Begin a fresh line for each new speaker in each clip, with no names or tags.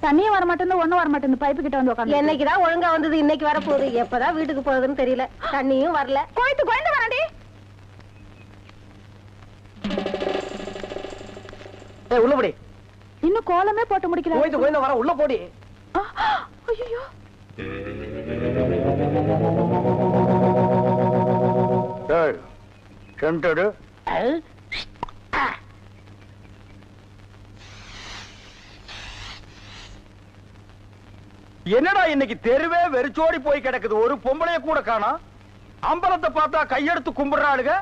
தண்ணியும் வர மாட்டேன்னு ஒண்ணும் வர மாட்டேன்னு பைப்பு கிட்ட வந்து உட்காந்து.
என்னைக்குதான் ஒழுங்கா வந்தது, இன்னைக்கு வர போகுது. எப்பதான் வீட்டுக்கு போகுதுன்னு தெரியல. தண்ணியும் வரல.
கோயத்து கோயந்து வராண்டி.
உள்ள போடி.
இன்னும் கோலமே போட்டு முடிக்கல.
கோயந்து கோயந்து வர உள்ள போடி.
ஐயோ
சென்டடு என்னடா இன்னைக்கு தெருவே வெறிச்சோடி போய் கிடக்குது. ஒரு பொம்பளைய கூட காணோம். அம்பலத்தை பார்த்தா கையெடுத்து கும்பிடுறாளுங்க.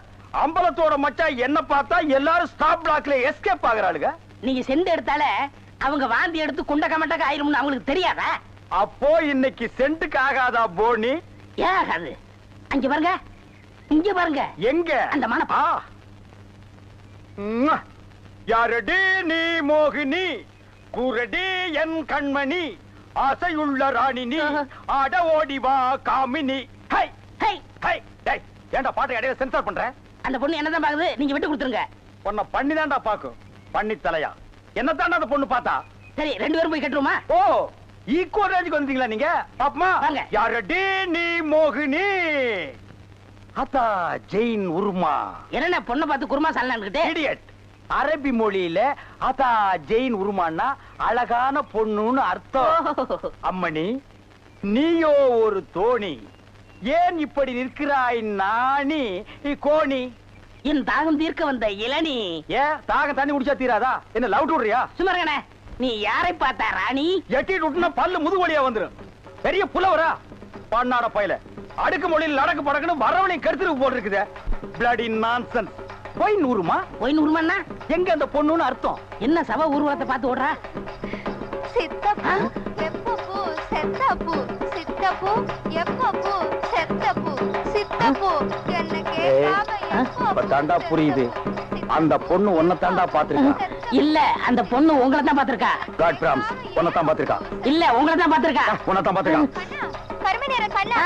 அம்பலத்தோட மச்சான் என்ன பார்த்தா எல்லாரும் ஸ்டாப் பிளாக்ல எஸ்கேப் ஆகுறாளுங்க.
நீங்க செண்டு எடுத்தால அவங்க வாந்தி எடுத்து குண்ட கமட்டக்க ஆயிரும்னு அவங்களுக்கு தெரியாதா?
அப்போ இன்னைக்கு சென்ட்டுக்கு ஆகாதா போனி?
ஏகாது. அங்க பாருங்க, இங்க பாருங்க.
எங்க
அந்த மனப்பா
யாரடி நீ மோகினி, குரடி என் கண்மணி, ஆசையுள்ள ராணினி, ஆட ஓடி வா காமினி. High high high. டேய் ஏன்டா பாட்டை இடையில சென்சார் பண்ற?
அந்த பொண்ணு என்னதான் பாக்குது, நீங்க விட்டு கொடுத்துருங்க.
உன்னை பண்ணி தான்டா பாக்கும். பண்ணி தலையா என்ன தாண்டா அந்த பொண்ணு பார்த்தா?
சரி, 2 பேரும் போய் கட்டுருமா?
ஓ ஈக்குவல் ரேஞ்சுக்கு வந்தீங்களா நீங்க? பாப்பமா
வாங்க.
யாரடி நீ மோகினி, அத்தா ஜெயின் உருமா.
என்ன பொண்ணை பார்த்து குருமா சாலனான்னுகிட்டே?
இடியட். அரபி மொழியில அத்தா ஜெயின் உருமான்னா அழகான பொண்ணுன்னு அர்த்தம். அம்மணி நீயோ ஒரு தோணி, ஏன் இப்படி நிற்கிறாய் நாணி கோணி?
என் தாகம் தீர்க்க வந்த இளநீ.
ஏன் தாகம் தண்ணி குடிச்சா தீராதா? என்ன லவ் விடுறியா?
சுமரகனே, நீ யாரை பார்த்தா ராணி?
எட்டிட்டு விட்டுனா பல்லு முதுகு வழியா வந்துரும். பெரிய புலவரா பண்ணாட பையல. அடுக்கு மொழியில் நடக்கு படக்குன்னு வரவனையும் கருத்துருக்கு போட்டு இருக்குது. Bloody nonsense. போய் நூறுமா?
போய் நூறுமான்னா
எங்க அந்த பொண்ணுன்னு அர்த்தம்?
என்ன சவ ஊர்வலத்தை பார்த்து ஓடுறா?
சித்தப்பு எப்பப்பு செத்தப்பு, சித்தப்பு எப்பப்பு செத்தப்பு, சித்தப்பு என்ன கேட்காம எப்பப்பு.
தாண்டா புரியுது. அந்த பொண்ணு உன்னை தாண்டா பாத்திருக்கா.
இல்ல, அந்த பொண்ணு உங்களை தான் பாத்திருக்கா.
காட் பிராம்ஸ் உன்னை தான் பாத்திருக்கா.
இல்ல, உங்களை தான் பாத்திருக்கா.
உன்னை தான் பாத்திருக்கா.
கருமநேர கண்ணா,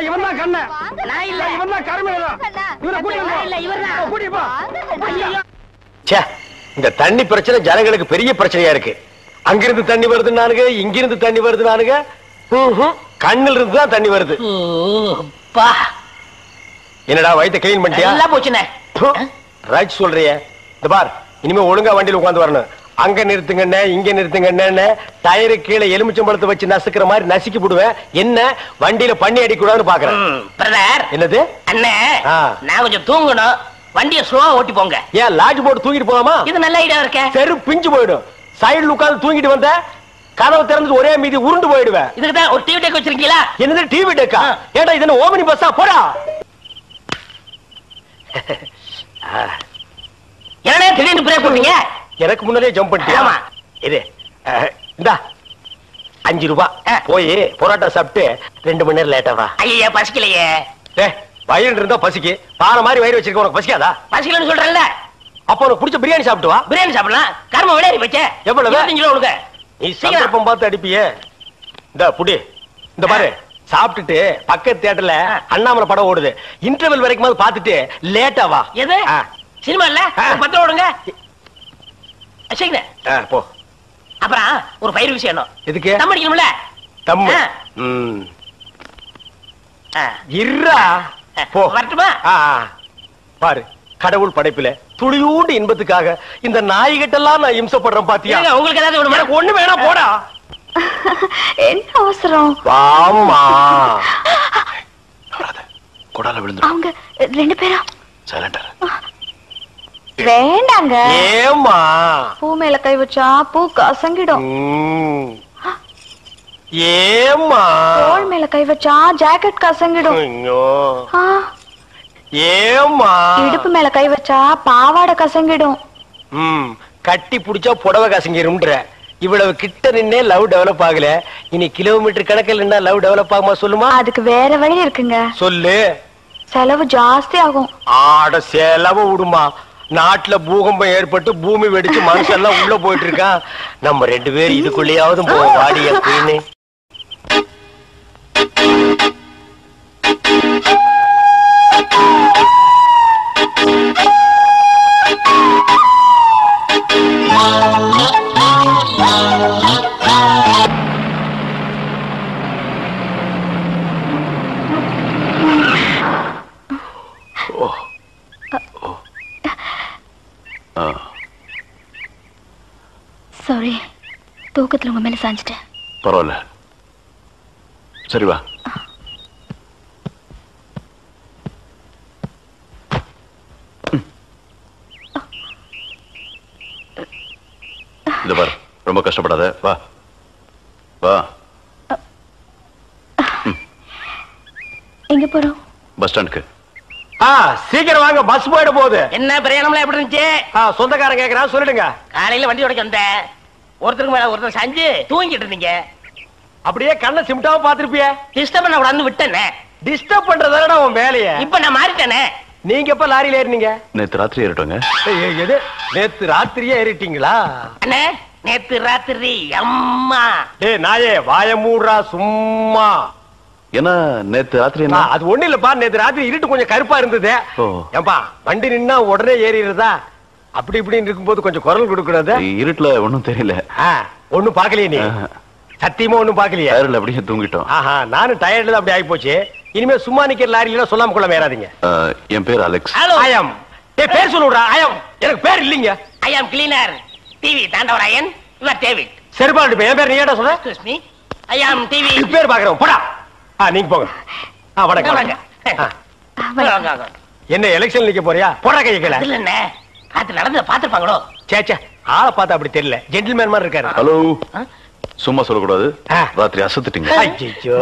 இவன் தான் கண்ண.
நான் இல்ல.
இவன் தான் கருமேல. இவனை கூட்டிட்டு
இல்ல, இவர்தான்.
கூட்டிட்டு போ.
ச்சே, இந்த தண்ணி பிரச்சனை ஜனங்களுக்கு பெரிய பிரச்சனையா இருக்கு. அங்கிருந்து தண்ணி வருது நானுங்க, இங்கிருந்து தண்ணி வருது நானுங்க. கண்ணில் இருந்து தான் தண்ணி வருது. என்னடா வயித்தை கிளீன் பண்ணிட்டியா?
எல்லாம் போச்சுனே.
ரைட் சொல்றிய. இந்த பார், இனிமே ஒழுங்கா வண்டியில உட்கார்ந்து வரணும். அங்க நிறுத்துங்கண்ணே, இங்க நிறுத்துங்கண்ணே, டயரு கீழே எலுமிச்சம்பழத்தை வச்சு நசுக்கிற மாதிரி நசுக்கி போடுவேன். என்ன வண்டியில பண்ணி அடிக்கூடாதுன்னு பாக்குறேன்.
பிரதர்,
என்னது
அண்ணே, நான் கொஞ்சம் தூங்கணும். வண்டியை ஸ்லோவா ஓட்டி போங்க.
ஏன் லாட்ஜ் போட்டு தூங்கிட்டு போகாமா?
இது நல்ல ஐடியா இருக்க.
தெரு பிஞ்சு போயிடும். சைடுல உட்கார்ந்து தூங்கிட்டு வந்த கதவு திறந்து ஒரே மீதி உருண்டு போயிடுவேன்.
இதுக்கு தான் ஒரு டிவி டெக் வச்சிருக்கீங்களா?
என்னது டிவி டெக்கா? ஏடா இது என்ன ஓமனி பஸ்ஸா? போடா.
என்னடா திடீர்னு பிரேக் போட்டீங்க?
எனக்கு முன்னாடியே ஜம்ப் பண்ணிட்டியா?
ஆமா.
இது இந்தா 5 ரூபாய். போய் பரோட்டா சாப்பிட்டு 2 மணி நேரம் லேட்டா வா.
ஐயா பசிக்கலையே.
வயிறு இருந்தா பசிக்கு. பாறை மாதிரி வயிறு வச்சிருக்க, உனக்கு பசிக்காதா?
பசிக்கலன்னு சொல்றேன்ல.
அப்ப உனக்கு பிடிச்ச பிரியாணி சாப்பிட்டு வா.
பிரியாணி சாப்பிடலாம். கர்ம விளையாடி வச்சே.
எவ்வளவு?
25 ரூபா கொடுங்க.
நீ சந்தர்ப்பம் பார்த்து அடிப்பியே. இந்த புடி, இந்த பாரு, சாப்பிட்டுட்டு பக்கத்து தியேட்டர்ல அண்ணாமலை படம் ஓடுது. இன்டர்வல் வரைக்கும் பாத்துட்டு லேட்டா வா.
எது சினிமா இல்ல? 10 ரூபா கொடுங்க.
போ.
அப்புறம் ஒரு பயிர் விஷயம்.
எதுக்கு?
தம் அடிக்கணும்ல.
தம் இருடா. போ.
வரட்டுமா?
பாரு, கடவுள் படைப்புல துளியூண்டு இன்பத்துக்காக இந்த நாய்கிட்டெல்லாம் நான் இம்சப்படுறேன் பாத்தியா?
உங்களுக்கு ஏதாவது
ஒண்ணு வேணா போடா.
என்ன அவசரம்?
வாமா. கொடால விழுந்து.
அவங்க 2 பேரும்
சைலண்டா.
வேண்டாங்க.
ஏமா?
பூ மேல கை வச்சா பூ கசங்கிடும்.
ஏமா?
தோள் மேல கை வச்சா ஜாக்கெட் கசங்கிடும்.
ஏமா?
இடுப்பு மேல கை வச்சா பாவாடை கசங்கிடும்.
கட்டி புடிச்சா புடவை கசங்கிரும்ன்ற. இவ்வளவு கிட்ட நின்னே லவ் டெவலப் ஆகல. இனி கிலோமீட்டர் கணக்கில் நின்னா லவ் டெவலப் ஆகுமா சொல்லுமா?
அதுக்கு வேற வழி இருக்குங்க.
சொல்லு.
செலவு ஜாஸ்தி ஆகும்.
ஆட செலவு விடுமா. நாட்டுல பூகம்பம் ஏற்பட்டு பூமி வெடிச்சு மனுஷெல்லாம் உள்ள போயிட்டு இருக்கான். நம்ம 2 பேரும் இதுக்குள்ளேயாவது போவோம் வாடி அப்படின்னு.
சாரி, தூக்கத்துல உங்க மேல சாஞ்சிட்டேன்.
பரவாயில்ல, சரி வா. இது பாரு, ரொம்ப கஷ்டப்படாத, வா வா.
எங்க போறோம்?
பஸ் ஸ்டாண்டுக்கு.
சீக்கிரம் வாங்க, பஸ் போயிட போகுது.
என்ன பிரயாணம்லாம் எப்படி இருந்துச்சு?
சொந்தக்காரன் கேக்குறா, சொல்லிடுங்க.
காலையில வண்டி உடைக்க வந்தேன், ஒருத்தருக்கு மேல ஒருத்தர் சாஞ்சு தூங்கிட்டு இருந்தீங்க.
அப்படியே கண்ணை சிமிட்டாம பாத்துருப்பிய.
டிஸ்டர்ப் பண்ண கூடாதுன்னு விட்டேனே.
டிஸ்டர்ப் பண்றதானடா உன் வேலைய.
இப்ப நான் மாறிட்டேனே.
நீங்க எப்ப லாரியில ஏறினீங்க?
நேத்து ராத்திரி ஏறிட்டோங்க.
எது, நேத்து ராத்திரியே ஏறிட்டீங்களா?
அண்ணே, நேத்து ராத்திரி அம்மா.
நாயே வாய மூடுறா சும்மா.
ஏன்னா நேத்து ராத்திரி என்ன?
அது ஒண்ணு இல்லப்பா, நேத்து ராத்திரி இருட்டு கொஞ்சம் கருப்பா இருந்தது. ஏன்பா வண்டி நின்னா உடனே ஏறிடுறதா? அப்படி இப்படின்னு இருக்கும்போது கொஞ்சம் குரல் கொடுக்கறது.
இருட்டுல ஒண்ணும் தெரியல.
ஒண்ணும் பாக்கலையே நீ? சத்தியமா ஒண்ணும் பாக்கலையே?
டயர்ல அப்படியே தூங்கிட்டோம்.
நானும் டயர்ல அப்படி ஆகி போச்சு. இனிமே சும்மா நிக்கிற லாரியில சொல்லாம கொள்ள ஏறாதீங்க.
என் பேர் அலெக்ஸ்.
ஆயம். பேர் சொல்லுடா. ஆயம் எனக்கு பேர் இல்லீங்க.
I am cleaner TV Thandavarayan. Your David.
சரிபாடு என் பேர் நீ ஏடா சொல்ற?
Excuse me, I am TV.
பேர் பாக்குறோம் போடா. நீங்க போங்க. வணக்கம். என்ன எலெக்ஷன் நிக்க போறியா? போடா கையை கீழ.
இல்ல என்ன அது நடந்து பாத்துப்பாங்களோ?
சேச்சே, ஆளை பார்த்தா அப்படி தெரியல, ஜென்டில்மேன் மாதிரி இருக்காரு.
ஹலோ, சும்மா சொல்லக்கூடாது. ராத்திரி அசத்துட்டீங்க.
ஐயோ,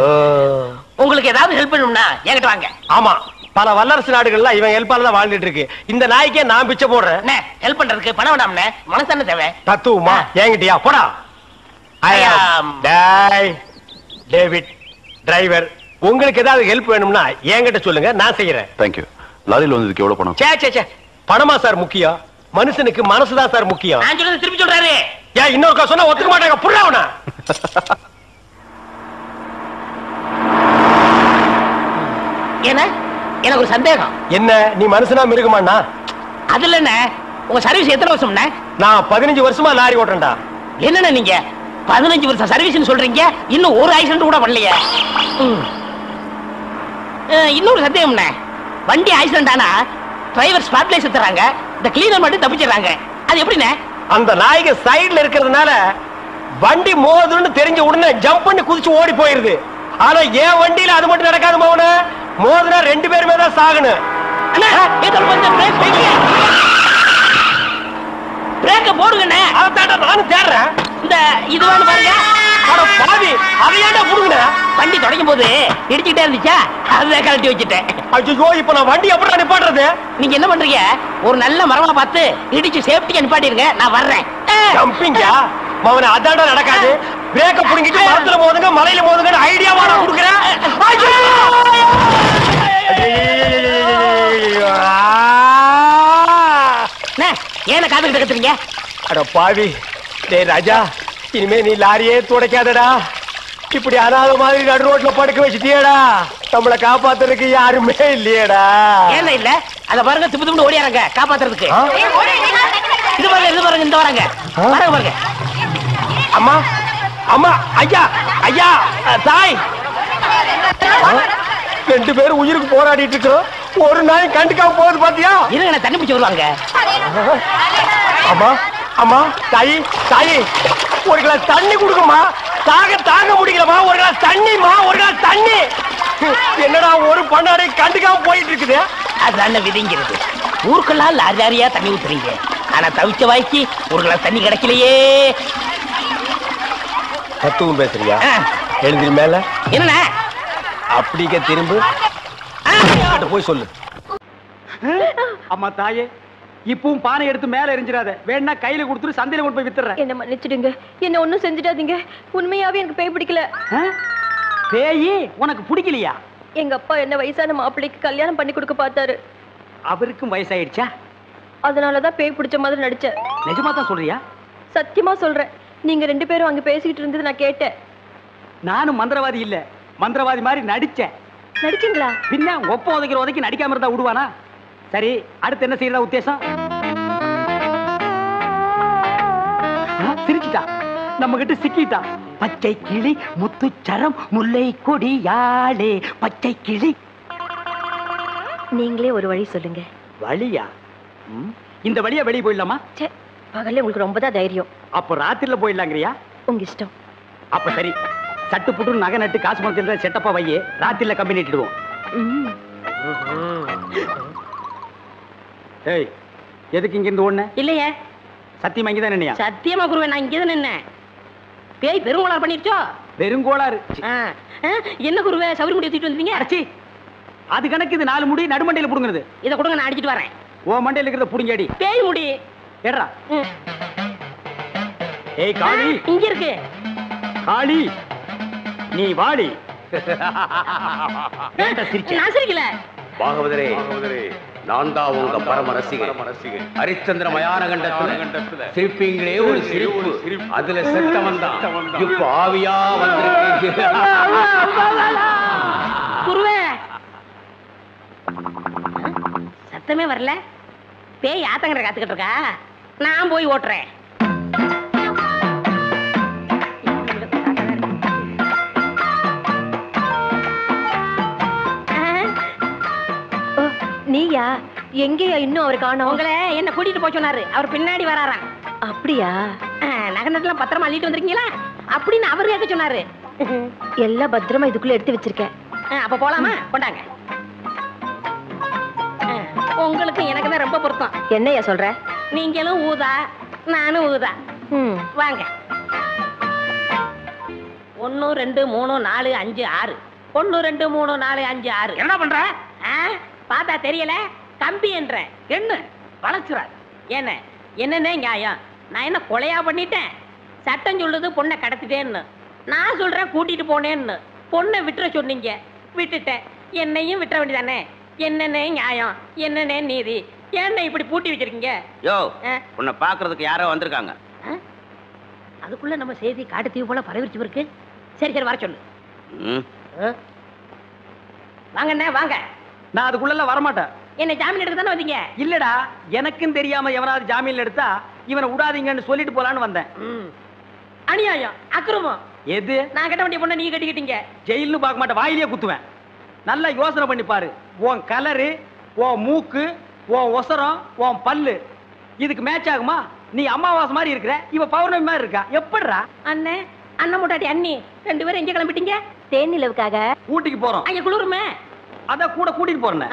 உங்களுக்கு ஏதாவது ஹெல்ப் பண்ணணும்னா என்கிட்ட வாங்க.
ஆமா, பல வல்லரசு நாடுகள்ல இவன் ஹெல்ப்பால தான் வாழ்ந்துட்டு இருக்கு. இந்த நாய்க்கே நான் பிச்சை போடுறேன்.
ஹெல்ப் பண்றதுக்கு பணம் வேண்டாம்னே, மனசு தேவை.
தத்துவமா என்கிட்டயா? போடா. டேவிட் டிரைவர், உங்களுக்கு ஏதாவது ஹெல்ப் வேணும்னா என்கிட்ட சொல்லுங்க, நான் செய்யறேன்.
தேங்க்யூ. லாரியில வந்ததுக்கு எவ்வளவு பணம்?
சே பணமா சார் முக்கியம்? மனுஷனுக்கு மனசுதான் சார் முக்கியம்.
நான் சொல்றது திருப்பி சொல்றாரு.
ஏன் இன்னொரு சொன்னா ஒத்துக்க மாட்டாங்க. புரியவனா?
ஏன்னா எனக்கு ஒரு சந்தேகம்.
என்ன, நீ மனுஷனா மிருகமாண்ணா?
அதுல என்ன, உங்க சர்வீஸ் எத்தனை வருஷம்னா?
நான் 15 வருஷமா லாரி ஓட்டுறேன்டா.
என்னன்னா நீங்க 15 வருஷம் சர்வீஸ்னு சொல்றீங்க, இன்னும் ஒரு ஆக்சிடென்ட் கூட பண்ணலையா? இன்னொரு சந்தேகம்ண்ணே, வண்டி ஆக்சிடென்ட் ஆனா டிரைவர் ஸ்பாட்ல செத்துறாங்க, இந்த கிளீனர் மட்டும் தப்பிச்சிடறாங்க. அது எப்படிண்ணே?
அந்த நாய்க்கு சைடுல இருக்கிறதுனால வண்டி மோதுன்னு தெரிஞ்ச உடனே ஜம்ப் பண்ணி குதிச்சு ஓடி போயிருது. ஆனா என் வண்டியில அது மட்டும் நடக்காது மோகன. மோதுனா 2 பேருமே தான் சாகணும்.
பிரேக்க போடுங்கண்ணே.
அதான் நானும் தேடுறேன்.
இந்த இது வேணும் பாருங்க.
பாவி, அதையாண்டா புடுங்க.
வண்டி தொடங்கும் போது இடிச்சுக்கிட்டே இருந்துச்சா, அதுதான் கழட்டி வச்சுட்டேன்.
ஐயோ, இப்ப நான் வண்டி எப்படி நிப்பாட்டுறது?
நீங்க என்ன பண்றீங்க, ஒரு நல்ல மரமா பார்த்து இடிச்சு சேஃப்டியா நிப்பாட்டிருங்க, நான் வர்றேன்.
ஜம்பிங்கா மவன, அதாண்டா நடக்காது. பிரேக்க புடுங்கிட்டு மரத்துல மோதுங்க, மலையில மோதுங்க ஐடியாவா நான் கொடுக்குறேன்.
ஏன காத்துக்கிட்டு கத்துறீங்க?
அட பாவி, டேய் ராஜா, இனிமே நீ லாரியே துடைக்காதடா. இப்படி அனாத மாதிரி நடு ரோட்ல படுக்க வச்சுட்டியேடா. நம்மளை காப்பாத்துறதுக்கு யாருமே இல்லையேடா.
ஏன் இல்ல, அத பாருங்க, திப்பு திப்பு ஓடியாரங்க காப்பாத்துறதுக்கு. இது பாருங்க, இது பாருங்க, இந்த வராங்க பாருங்க பாருங்க.
அம்மா அம்மா, ஐயா ஐயா, தாய், 2 பேரும் உயிருக்கு போராடிட்டு இருக்கோம். ஒரு நாய் கண்டுக்காம போகுது பாத்தியா?
இருங்க, தண்ணி பிடிச்சு வருவாங்க.
அம்மா அம்மா, தாயி தாயி, ஒரு கிளாஸ் தண்ணி கொடுக்குமா? தாங்க முடியலமா, ஒரு கிளாஸ் தண்ணிமா, ஒரு கிளாஸ் தண்ணி. என்னடா ஒரு பண்ணாடை கண்டுக்காம போயிட்டு இருக்குது?
அதுதான் விதிங்கிறது. ஊருக்கெல்லாம் லாரி லாரியா தண்ணி ஊத்துறீங்க, ஆனா தவிச்ச வாய்க்கு ஒரு கிளாஸ் தண்ணி கிடைக்கலையே.
தத்துவம் பேசுறியா? எழுந்திரி மேல.
என்ன
அப்படிங்க திரும்ப போய் சொல்லு. அம்மா தாயே, இப்பவும் பானை எடுத்து மேல எரிஞ்சிடாத. வேணா கையில கொடுத்துட்டு சந்தையில கொண்டு போய் வித்துறேன்.
என்ன மன்னிச்சிடுங்க, என்ன ஒண்ணும் செஞ்சிடாதீங்க. உண்மையாவே எனக்கு பேய் பிடிக்கல.
பேயி உனக்கு பிடிக்கலையா?
எங்க அப்பா என்ன வயசான மாப்பிள்ளைக்கு கல்யாணம் பண்ணி கொடுக்க பார்த்தாரு.
அவருக்கும் வயசாயிடுச்சா?
அதனாலதான் பேய் பிடிச்ச மாதிரி நடிச்சேன்.
நிஜமா தான் சொல்றியா?
சத்தியமா சொல்றேன். நீங்க 2 பேரும் அங்க பேசிக்கிட்டு இருந்தது நான் கேட்டேன்.
நானும் மந்திரவாதி இல்ல, மந்திரவாதி மாதிரி நடிச்சேன்.
நடிச்சீங்களா?
பின்ன ஒப்ப உதைக்கிற உதைக்கு நடிக்காம இருந்தா விடுவானா? சரி, அடுத்து என்ன செய்யறதா உத்தேசம்? சிரிச்சிட்டா, நம்ம கிட்ட சிக்கிட்டா. பச்சை கிளி முத்துச்சரம் முல்லை கொடியாளே பச்சை கிளி.
நீங்களே ஒரு வழி சொல்லுங்க.
வழியா? இந்த வழியா வெளியே போயிடலாமா?
பகல்ல உங்களுக்கு ரொம்ப தான் தைரியம்.
அப்ப ராத்திரில போயிடலாங்கறியா?
உங்க இஷ்டம்.
அப்ப சரி, சட்டு புட்டு நகை நட்டு காசு பணத்துல செட்டப்பா வையே, ராத்திரில கம்பி நட்டுடுவோம். ஏய், எதுக்கு இங்க இருந்து ஓடுன?
இல்லையே.
சத்தியமா இங்கதான் நின்னையா?
சத்தியமா குருவே, நான் இங்கதான் நின்னேன். பேய் பெருங்கோளாறு பண்ணிருச்சோ?
பெருங்கோளாறு.
என்ன குருவே சவுரி முடி தூக்கிட்டு வந்தீங்க?
அடச்சி, அது கணக்கு. இது 4 முடி நடுமண்டையில புடுங்குறது.
இதை கொடுங்க, நான் அடிச்சிட்டு வரேன்.
ஓ மண்டையில இருக்கிறத புடுங்கடி.
பேய் முடி
ஏறா. ஏய் காளி,
இங்க இருக்கு.
காளி நீ வாடி.
நான் சிரிக்கல.
பாகவதரே, நான் தான் உங்க பரம ரசிகன். ஹரிச்சந்திர மயான கண்டத்துல சிரிப்பீங்களே ஒரு சிரிப்பு, அதுல செத்தவன் தான் இப்ப ஆவியா வந்திருக்கு.
குருவே, சத்தமே வரல. பேய் ஆத்தங்கரை காத்துக்கிட்டு இருக்கா. நான் போய் ஓட்டுறேன்.
நீயா? எங்கேயா இன்னும் அவர் காணோம்?
உங்களை என்ன கூட்டிட்டு போய் சொன்னாரு. அவர் பின்னாடி வராராம்.
அப்படியா?
நகனத்துல பத்திரமா அள்ளிட்டு வந்திருக்கீங்களா அப்படின்னு அவர் கேட்க சொன்னாரு.
எல்லாம் பத்திரமா இதுக்குள்ள எடுத்து வச்சிருக்கேன்.
அப்ப போலாமா? கொண்டாங்க. உங்களுக்கு எனக்கு தான் ரொம்ப பொருத்தம்.
என்னையா சொல்ற?
நீங்களும் ஊதா, நானும் ஊதா. வாங்க. 1 2 3 4 5 6. 1 2 3 4 5 6. என்ன பண்ற? பார்த்தா தெரியல. கம்பி என்ற என்ன வளர்ச்சுறாரு. என்னன்னே நியாயம்? நான் என்ன கொலையா பண்ணிட்டேன்? சட்டம் சொல்லுது பொண்ணை கடத்திட்டேன்னு. நான் சொல்றேன் கூட்டிட்டு போனேன்னு. பொண்ணை விட்டுற சொன்னீங்க, விட்டுட்டேன். என்னையும் விட்டுற வேண்டியதானே? என்னன்னே நியாயம்? என்னன்னே நீதி? என்ன இப்படி பூட்டி வச்சிருக்கீங்க?
யோ, உன்னை பாக்குறதுக்கு யாரோ வந்திருக்காங்க.
அதுக்குள்ள நம்ம செய்தி காட்டு தீவு போல பரவிச்சு இருக்கு. சரி சரி, வர சொல்லு. வாங்கண்ணே வாங்க.
நான் அதுக்குள்ள வரமாட்டேன்.
என்ன ஜாமீன் எடுக்க தானே வந்தீங்க?
இல்லடா, எனக்கும் தெரியாம எவனாவது ஜாமீன்ல எடுத்தா இவனை விடாதீங்கன்னு சொல்லிட்டு போலான்னு வந்தேன்.
அநியாயம், அக்கிரமம்.
எது?
நான் கட்ட வேண்டிய பொண்ணை நீங்க கட்டிக்கிட்டீங்க.
ஜெயில்னு பார்க்க மாட்டேன், வாயிலே குத்துவேன். நல்லா யோசனை பண்ணி பாரு. உன் கலரு, உன் மூக்கு, உன் ஒசரம், உன் பல்லு இதுக்கு மேட்ச் ஆகுமா? நீ அமாவாசை மாதிரி இருக்கிற, இவ பௌர்ணமி மாதிரி இருக்கா. எப்படிடா?
அண்ணே, அண்ணன் முட்டாட்டி அண்ணி 2 பேரும் எங்க கிளம்பிட்டீங்க?
தேன் நிலவுக்காக.
ஊட்டிக்கு போறோம்.
அங்க குளிருமே,
அதான் கூட கூட்டிட்டு போறேன்.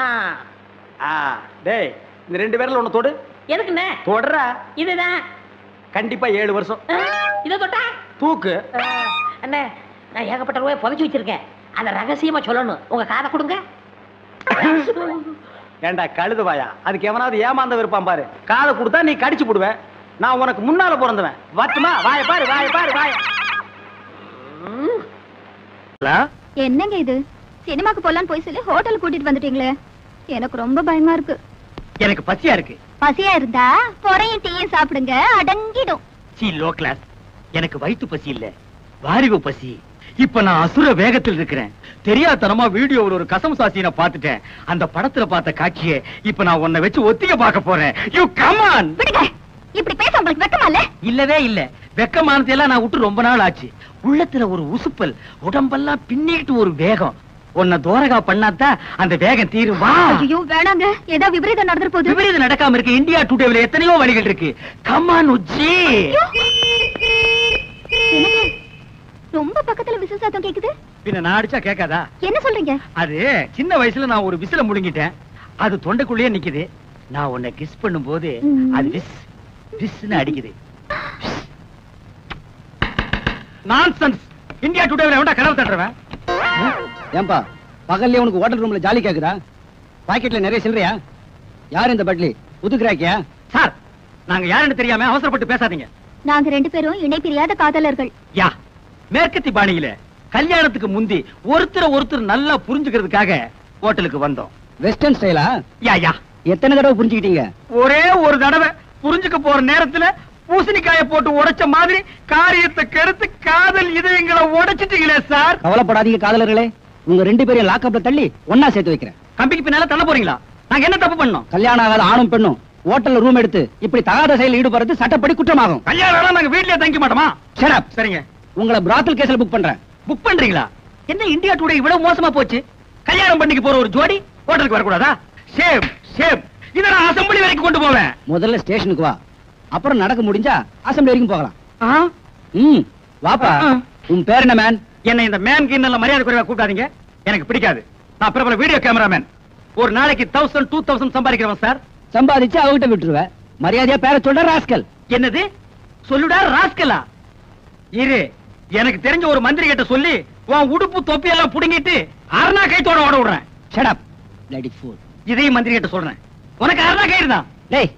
டேய், இந்த 2 பேர்ல ஒண்ணு தொடு.
எதுக்குண்ணே?
தொடர.
இதுதான்
கண்டிப்பா 7 வருஷம்.
இதை தொட்டா
தூக்கு.
அண்ணே, நான் ஏகப்பட்ட ரூபாய் புதைச்சு வச்சிருக்கேன். அதை ரகசியமா சொல்லணும். உங்க காதை கொடுங்க.
ஏண்டா கழுதுவாயா, அதுக்கு எவனாவது ஏமாந்த விருப்பான் பாரு. காதை கொடுத்தா நீ கடிச்சு போடுவேன். நான் உனக்கு முன்னால பிறந்தவன். வட்டுமா? வாய பாரு, வாய பாரு, வாய.
என்னங்க இது? சினிமாக்கு போலான்னு போய் சொல்லி ஹோட்டல் கூட்டிட்டு வந்துட்டீங்களே. எனக்கு ரொம்ப பயமா இருக்கு.
எனக்கு பசியா இருக்கு.
பசியா இருந்தா பொறையும் டீயும் சாப்பிடுங்க, அடங்கிடும்.
C low class. எனக்கு வயிற்று பசி இல்ல, வாரிவு பசி. இப்ப நான் அசுர வேகத்தில் இருக்கிறேன். தெரியாதனமா வீடியோவில் ஒரு கசம் சாசியை பார்த்துட்டேன். அந்த படத்துல பார்த்த காட்சியை இப்ப நான் உன்னை வச்சு ஒத்திக பார்க்க போறேன். You come on.
விடுங்க. இப்படி பேச உங்களுக்கு வெக்கமா இல்ல?
இல்லவே இல்ல. வெக்கமானது எல்லாம் நான் விட்டு ரொம்ப நாள் ஆச்சு. உள்ளத்துல ஒரு உசுப்பல், உடம்பெல்லாம் பின்னிட்டு ஒரு வேகம். உன்னை தோரகா பண்ணாதான் அந்த வேகம் தீரும். வா.
ஐயோ வேணாங்க, ஏதோ விபரீதம் நடந்துற போகுது.
விபரீதம் நடக்காம இருக்கு. இந்தியா டுடேல எத்தனையோ வழிகள் இருக்கு. கம் ஆன் உச்சி.
ரொம்ப பக்கத்துல விசில் சத்தம் கேக்குது.
பின்ன நான் அடிச்சா கேட்காதா?
என்ன சொல்றீங்க?
அது சின்ன வயசுல நான் ஒரு விசில முழுங்கிட்டேன். அது தொண்டைக்குள்ளேயே நிக்குது. நான் உன்னை கிஸ் பண்ணும் போது அது விஸ் விஸ்னு அடிக்குது. நான்சென்ஸ். இந்தியா டுடேல எவன்டா கனவு தட்டுறவன்?
ஏன்பா பகல்ல உனக்கு ஹோட்டல் ரூம்ல ஜாலி கேக்குதா? பாக்கெட்ல நிறைய சில்லறையா? யார் இந்த பட்லி? புதுக்குறாக்கியா?
சார், நாங்க யாருன்னு தெரியாம அவசரப்பட்டு பேசாதீங்க.
நாங்க 2 பேரும் இணை பிரியாத காதலர்கள்.
யா, மேற்கத்தி பாணியில கல்யாணத்துக்கு முந்தி ஒருத்தர் நல்லா புரிஞ்சுக்கிறதுக்காக ஹோட்டலுக்கு வந்தோம்.
வெஸ்டர்ன் ஸ்டைலா?
யா யா.
எத்தனை தடவை புரிஞ்சுக்கிட்டீங்க?
ஒரே ஒரு தடவை. புரிஞ்சுக்க போற நேரத்துல பூசணிக்காய போட்டு உடைச்ச மாதிரி காரியத்தை கெடுத்து காதல் இதயங்களை உடைச்சிட்டீங்களே சார்.
கவலைப்படாதீங்க காதலர்களே, உங்க 2 பேரையும் லாக்அப்ல தள்ளி ஒன்னா சேர்த்து வைக்கிறேன்.
கம்பிக்கு பின்னால தள்ள போறீங்களா? நாங்க என்ன தப்பு பண்ணோம்?
கல்யாணம் ஆகாத ஆணும் பெண்ணும் ஹோட்டல்ல ரூம் எடுத்து இப்படி தகாத செயலில் ஈடுபடுறது சட்டப்படி குற்றமாகும்.
கல்யாணம் நாங்க வீட்லயே தங்கிக்க மாட்டோமா?
Shut up.
சரிங்க.
உங்களை பிராத்தல் கேஸ்ல புக் பண்றேன்.
புக் பண்றீங்களா? என்ன இந்தியா டுடே இவ்வளவு மோசமா போச்சு? கல்யாணம் பண்ணிக்கு போற ஒரு ஜோடி ஹோட்டலுக்கு வரக்கூடாதா? Same same. இத நான் அசெம்பிளி வரைக்கும் கொண்டு போவேன்.
முதல்ல ஸ்டேஷனுக்கு வா. அப்புறம் நடக்க முடிஞ்சா அசம்பிளி வரைக்கும் போகலாம். வாப்பா. உன் பேர் என்ன மேன்?
என்ன இந்த மேன் நல்ல மரியாதை குறைவா கூப்பிடாதீங்க, எனக்கு பிடிக்காது. நான் பிரபல வீடியோ கேமராமேன். ஒரு நாளைக்கு 1000 2000 சம்பாதிக்கிறவன் சார்.
சம்பாதிச்சு அவகிட்ட விட்டுருவேன். மரியாதையா பேர சொல்ற ராஸ்கல்.
என்னது சொல்லுடா ராஸ்கலா? இரு, எனக்கு தெரிஞ்ச ஒரு மந்திரி கிட்ட சொல்லி உன் உடுப்பு தொப்பி எல்லாம் புடுங்கிட்டு அரணா கைத்தோட ஓட விடுறேன்.
Shut up lady fool.
இதையும் மந்திரி கிட்ட சொல்றேன். உனக்கு அரணா கயிறு தான்.
டேய்,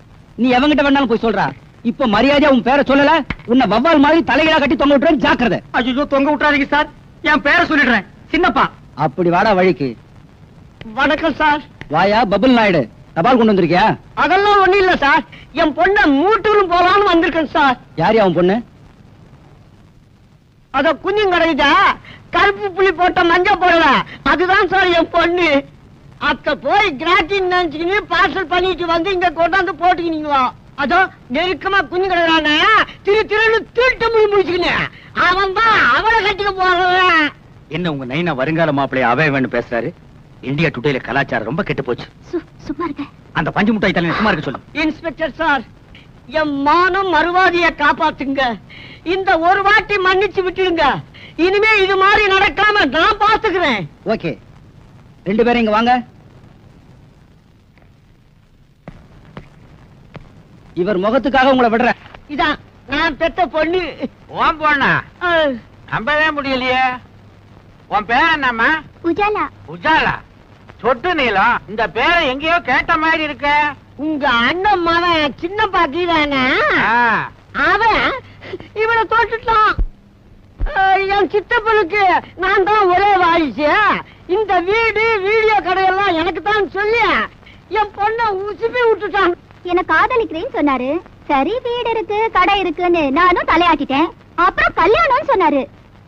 நீ எவங்கிட்ட வேணாலும் போய் சொல்றா. இப்ப மரியாதையா உன் பேரை சொல்லல, உன்னை வவ்வால் மாதிரி தலைகளா கட்டி தொங்க விட்டுறேன். ஜாக்கிரதை.
ஐயோ, தொங்க விட்டுறாதீங்க சார். என் பேரை சொல்லிடுறேன், சின்னப்பா.
அப்படி வாடா வழிக்கு.
வணக்கம் சார்.
வாயா பபுல் நாயுடு, தபால் கொண்டு வந்திருக்கியா?
அதெல்லாம் ஒண்ணு இல்ல சார், என் பொண்ண மூட்டூரும் போலான்னு வந்திருக்கேன் சார்.
யார் அவன் பொண்ணு?
அத குஞ்சும் கிடைக்குதா, கருப்பு புள்ளி போட்ட மஞ்சள் போடல, அதுதான் சார் என் பொண்ணு. அத்த போய் கிராட்டின் நினைச்சுக்கின்னு பார்சல் பண்ணிட்டு வந்து இங்க கொண்டாந்து போட்டுக்கினீங்களா? அதோ நெருக்கமா குஞ்சு கிடக்குறானே, திருன்னு திருட்டு முடிச்சுக்கின்னு அவன் தான் அவளை கட்டிக்க போறான்.
என்ன உங்க நைனா வருங்கால மாப்பிளைய அவைவன்னு பேசுறாரு? இந்தியா டுடேல கலாச்சாரம் ரொம்ப கெட்டு போச்சு.
சும்மா இருக்க.
அந்த பஞ்சு முட்டாய் தலையை சும்மா இருக்க சொல்லு.
இன்ஸ்பெக்டர் சார், என் மானம் மறுவாதிய காப்பாத்துங்க. இந்த ஒரு வாட்டி மன்னிச்சு விட்டுடுங்க. இனிமே இது மாதிரி நடக்காம நான் பாத்துக்கிறேன்.
ஓகே, 2 பேரும் இங்க வாங்க. இவர் முகத்துக்காக உங்களை விடுறேன்.
இதான் நான் பெத்த பொண்ணு.
உன் பொண்ணா? நம்பவே முடியலையே. உன் பேர் என்னம்மா?
உஜாலா.
உஜாலா? சொட்டு நீளம். இந்த பேரை எங்கேயோ கேட்ட மாதிரி இருக்க.
உங்க அண்ணன் மகன் சின்ன பாக்கிதானே, அவன் இவனை தோட்டுட்டான். என் சித்தப்பனுக்கு நான் தான் ஒரே வாரிசு. இந்த வீடு வீடியோ கடையெல்லாம் எனக்கு தான் சொல்லி என் பொண்ணை உசுப்பி விட்டுட்டான்.
என்ன காதலிக்கிறேன்னு சொன்னாரு. சரி, வீடு இருக்கு கடை இருக்குன்னு நானும் தலையாட்டிட்டேன். அப்புறம் கல்யாணம்னு சொன்னாரு.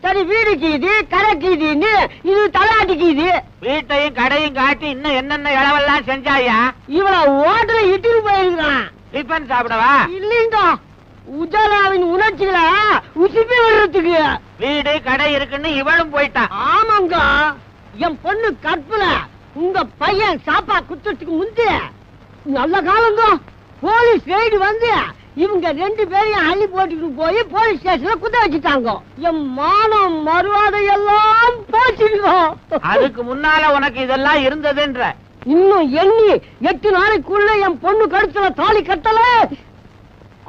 சரி, வீடு கீது கடை கீதுன்னு இது தலையாட்டி கீது.
வீட்டையும் கடையும் காட்டி இன்னும் என்னென்ன இளவெல்லாம் செஞ்சாயா?
இவள ஓட்டல இட்டுட்டு போயிருக்கான்.
டிஃபன் சாப்பிடவா?
இல்லைங்க, உஜாலாவின் உணர்ச்சிகளை உசுப்பி விடுறதுக்கு.
வீடு கடை இருக்குன்னு இவளும் போயிட்டான்.
ஆமாங்க, என் பொண்ணு கற்பல உங்க பையன் சாப்பா குத்துறதுக்கு முந்தி நல்ல காலங்க போலீஸ் ரைடு வந்து இவங்க 2 பேரையும் அள்ளி போட்டுட்டு போய் போலீஸ் ஸ்டேஷன்ல குத்த வச்சுட்டாங்க. என் மானம் மறுவாதை எல்லாம் போச்சுடுவோம்.
அதுக்கு முன்னால உனக்கு இதெல்லாம் இருந்ததுன்ற.
இன்னும் எண்ணி 8 நாளைக்குள்ள என் பொண்ணு கழுத்துல தாலி கட்டல,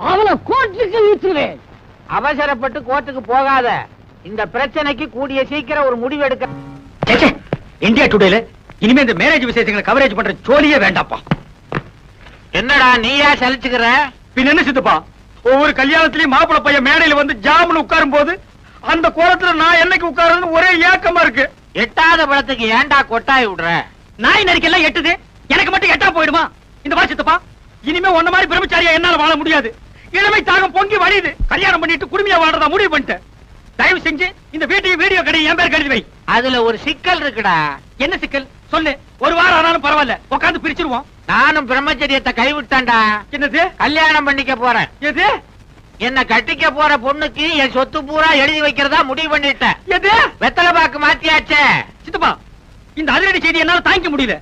அவளை கோர்ட்டுக்கு இழுத்துருவேன்.
அவசரப்பட்டு கோர்ட்டுக்கு போகாத. இந்த பிரச்சனைக்கு கூடிய சீக்கிரம் ஒரு முடிவு எடுக்க.
இந்தியா டுடேல இனிமே இந்த மேரேஜ் விசேஷங்களை கவரேஜ் பண்ற ஜோலியே வேண்டாப்பா.
என்னடா நீயா சலிச்சுக்கிற?
பின்ன என்ன சித்தப்பா, ஒவ்வொரு கல்யாணத்திலயும் மாப்பிள்ளை பையன் மேடையில வந்து ஜாமுன்னு உட்காரும் போது அந்த கோலத்துல நான் என்னைக்கு உட்காருன்னு ஒரே ஏக்கமா இருக்கு.
எட்டாத பழத்துக்கு ஏன்டா கொட்டாய் விடுற?
நாய் நரிக்கெல்லாம் எட்டுது, எனக்கு மட்டும் எட்டா போயிடுமா? இந்த மாதிரி சித்தப்பா, இனிமே ஒன்ன மாதிரி பிரம்மச்சாரியா என்னால வாழ முடியாது. இளமை தாகம் பொங்கி வழியுது. கல்யாணம் பண்ணிட்டு குடுமையா வாழ்றதா முடிவு பண்ணிட்டேன். தயவு செஞ்சு இந்த வீட்டையும் வீடியோ கடையை என் பேர் கழுதி வை.
அதுல ஒரு சிக்கல் இருக்குடா.
என்ன சிக்கல் சொல்லு. ஒரு வாரம் ஆனாலும் பரவாயில்ல, உட்காந்து பிரிச்சிருவோம்.
நானும் பிரம்மச்சரியத்தை கைவிட்டான்டா.
என்னது?
கல்யாணம் பண்ணிக்க போறேன்.
எது?
என்ன கட்டிக்க போற பொண்ணுக்கு என் சொத்து பூரா எழுதி வைக்கிறதா முடிவு பண்ணிட்டேன்.
எது?
வெத்தலை பாக்கு மாத்தியாச்சே.
சித்தப்பா, இந்த அதிரடி செய்தி என்னால தாங்கிக்க முடியல.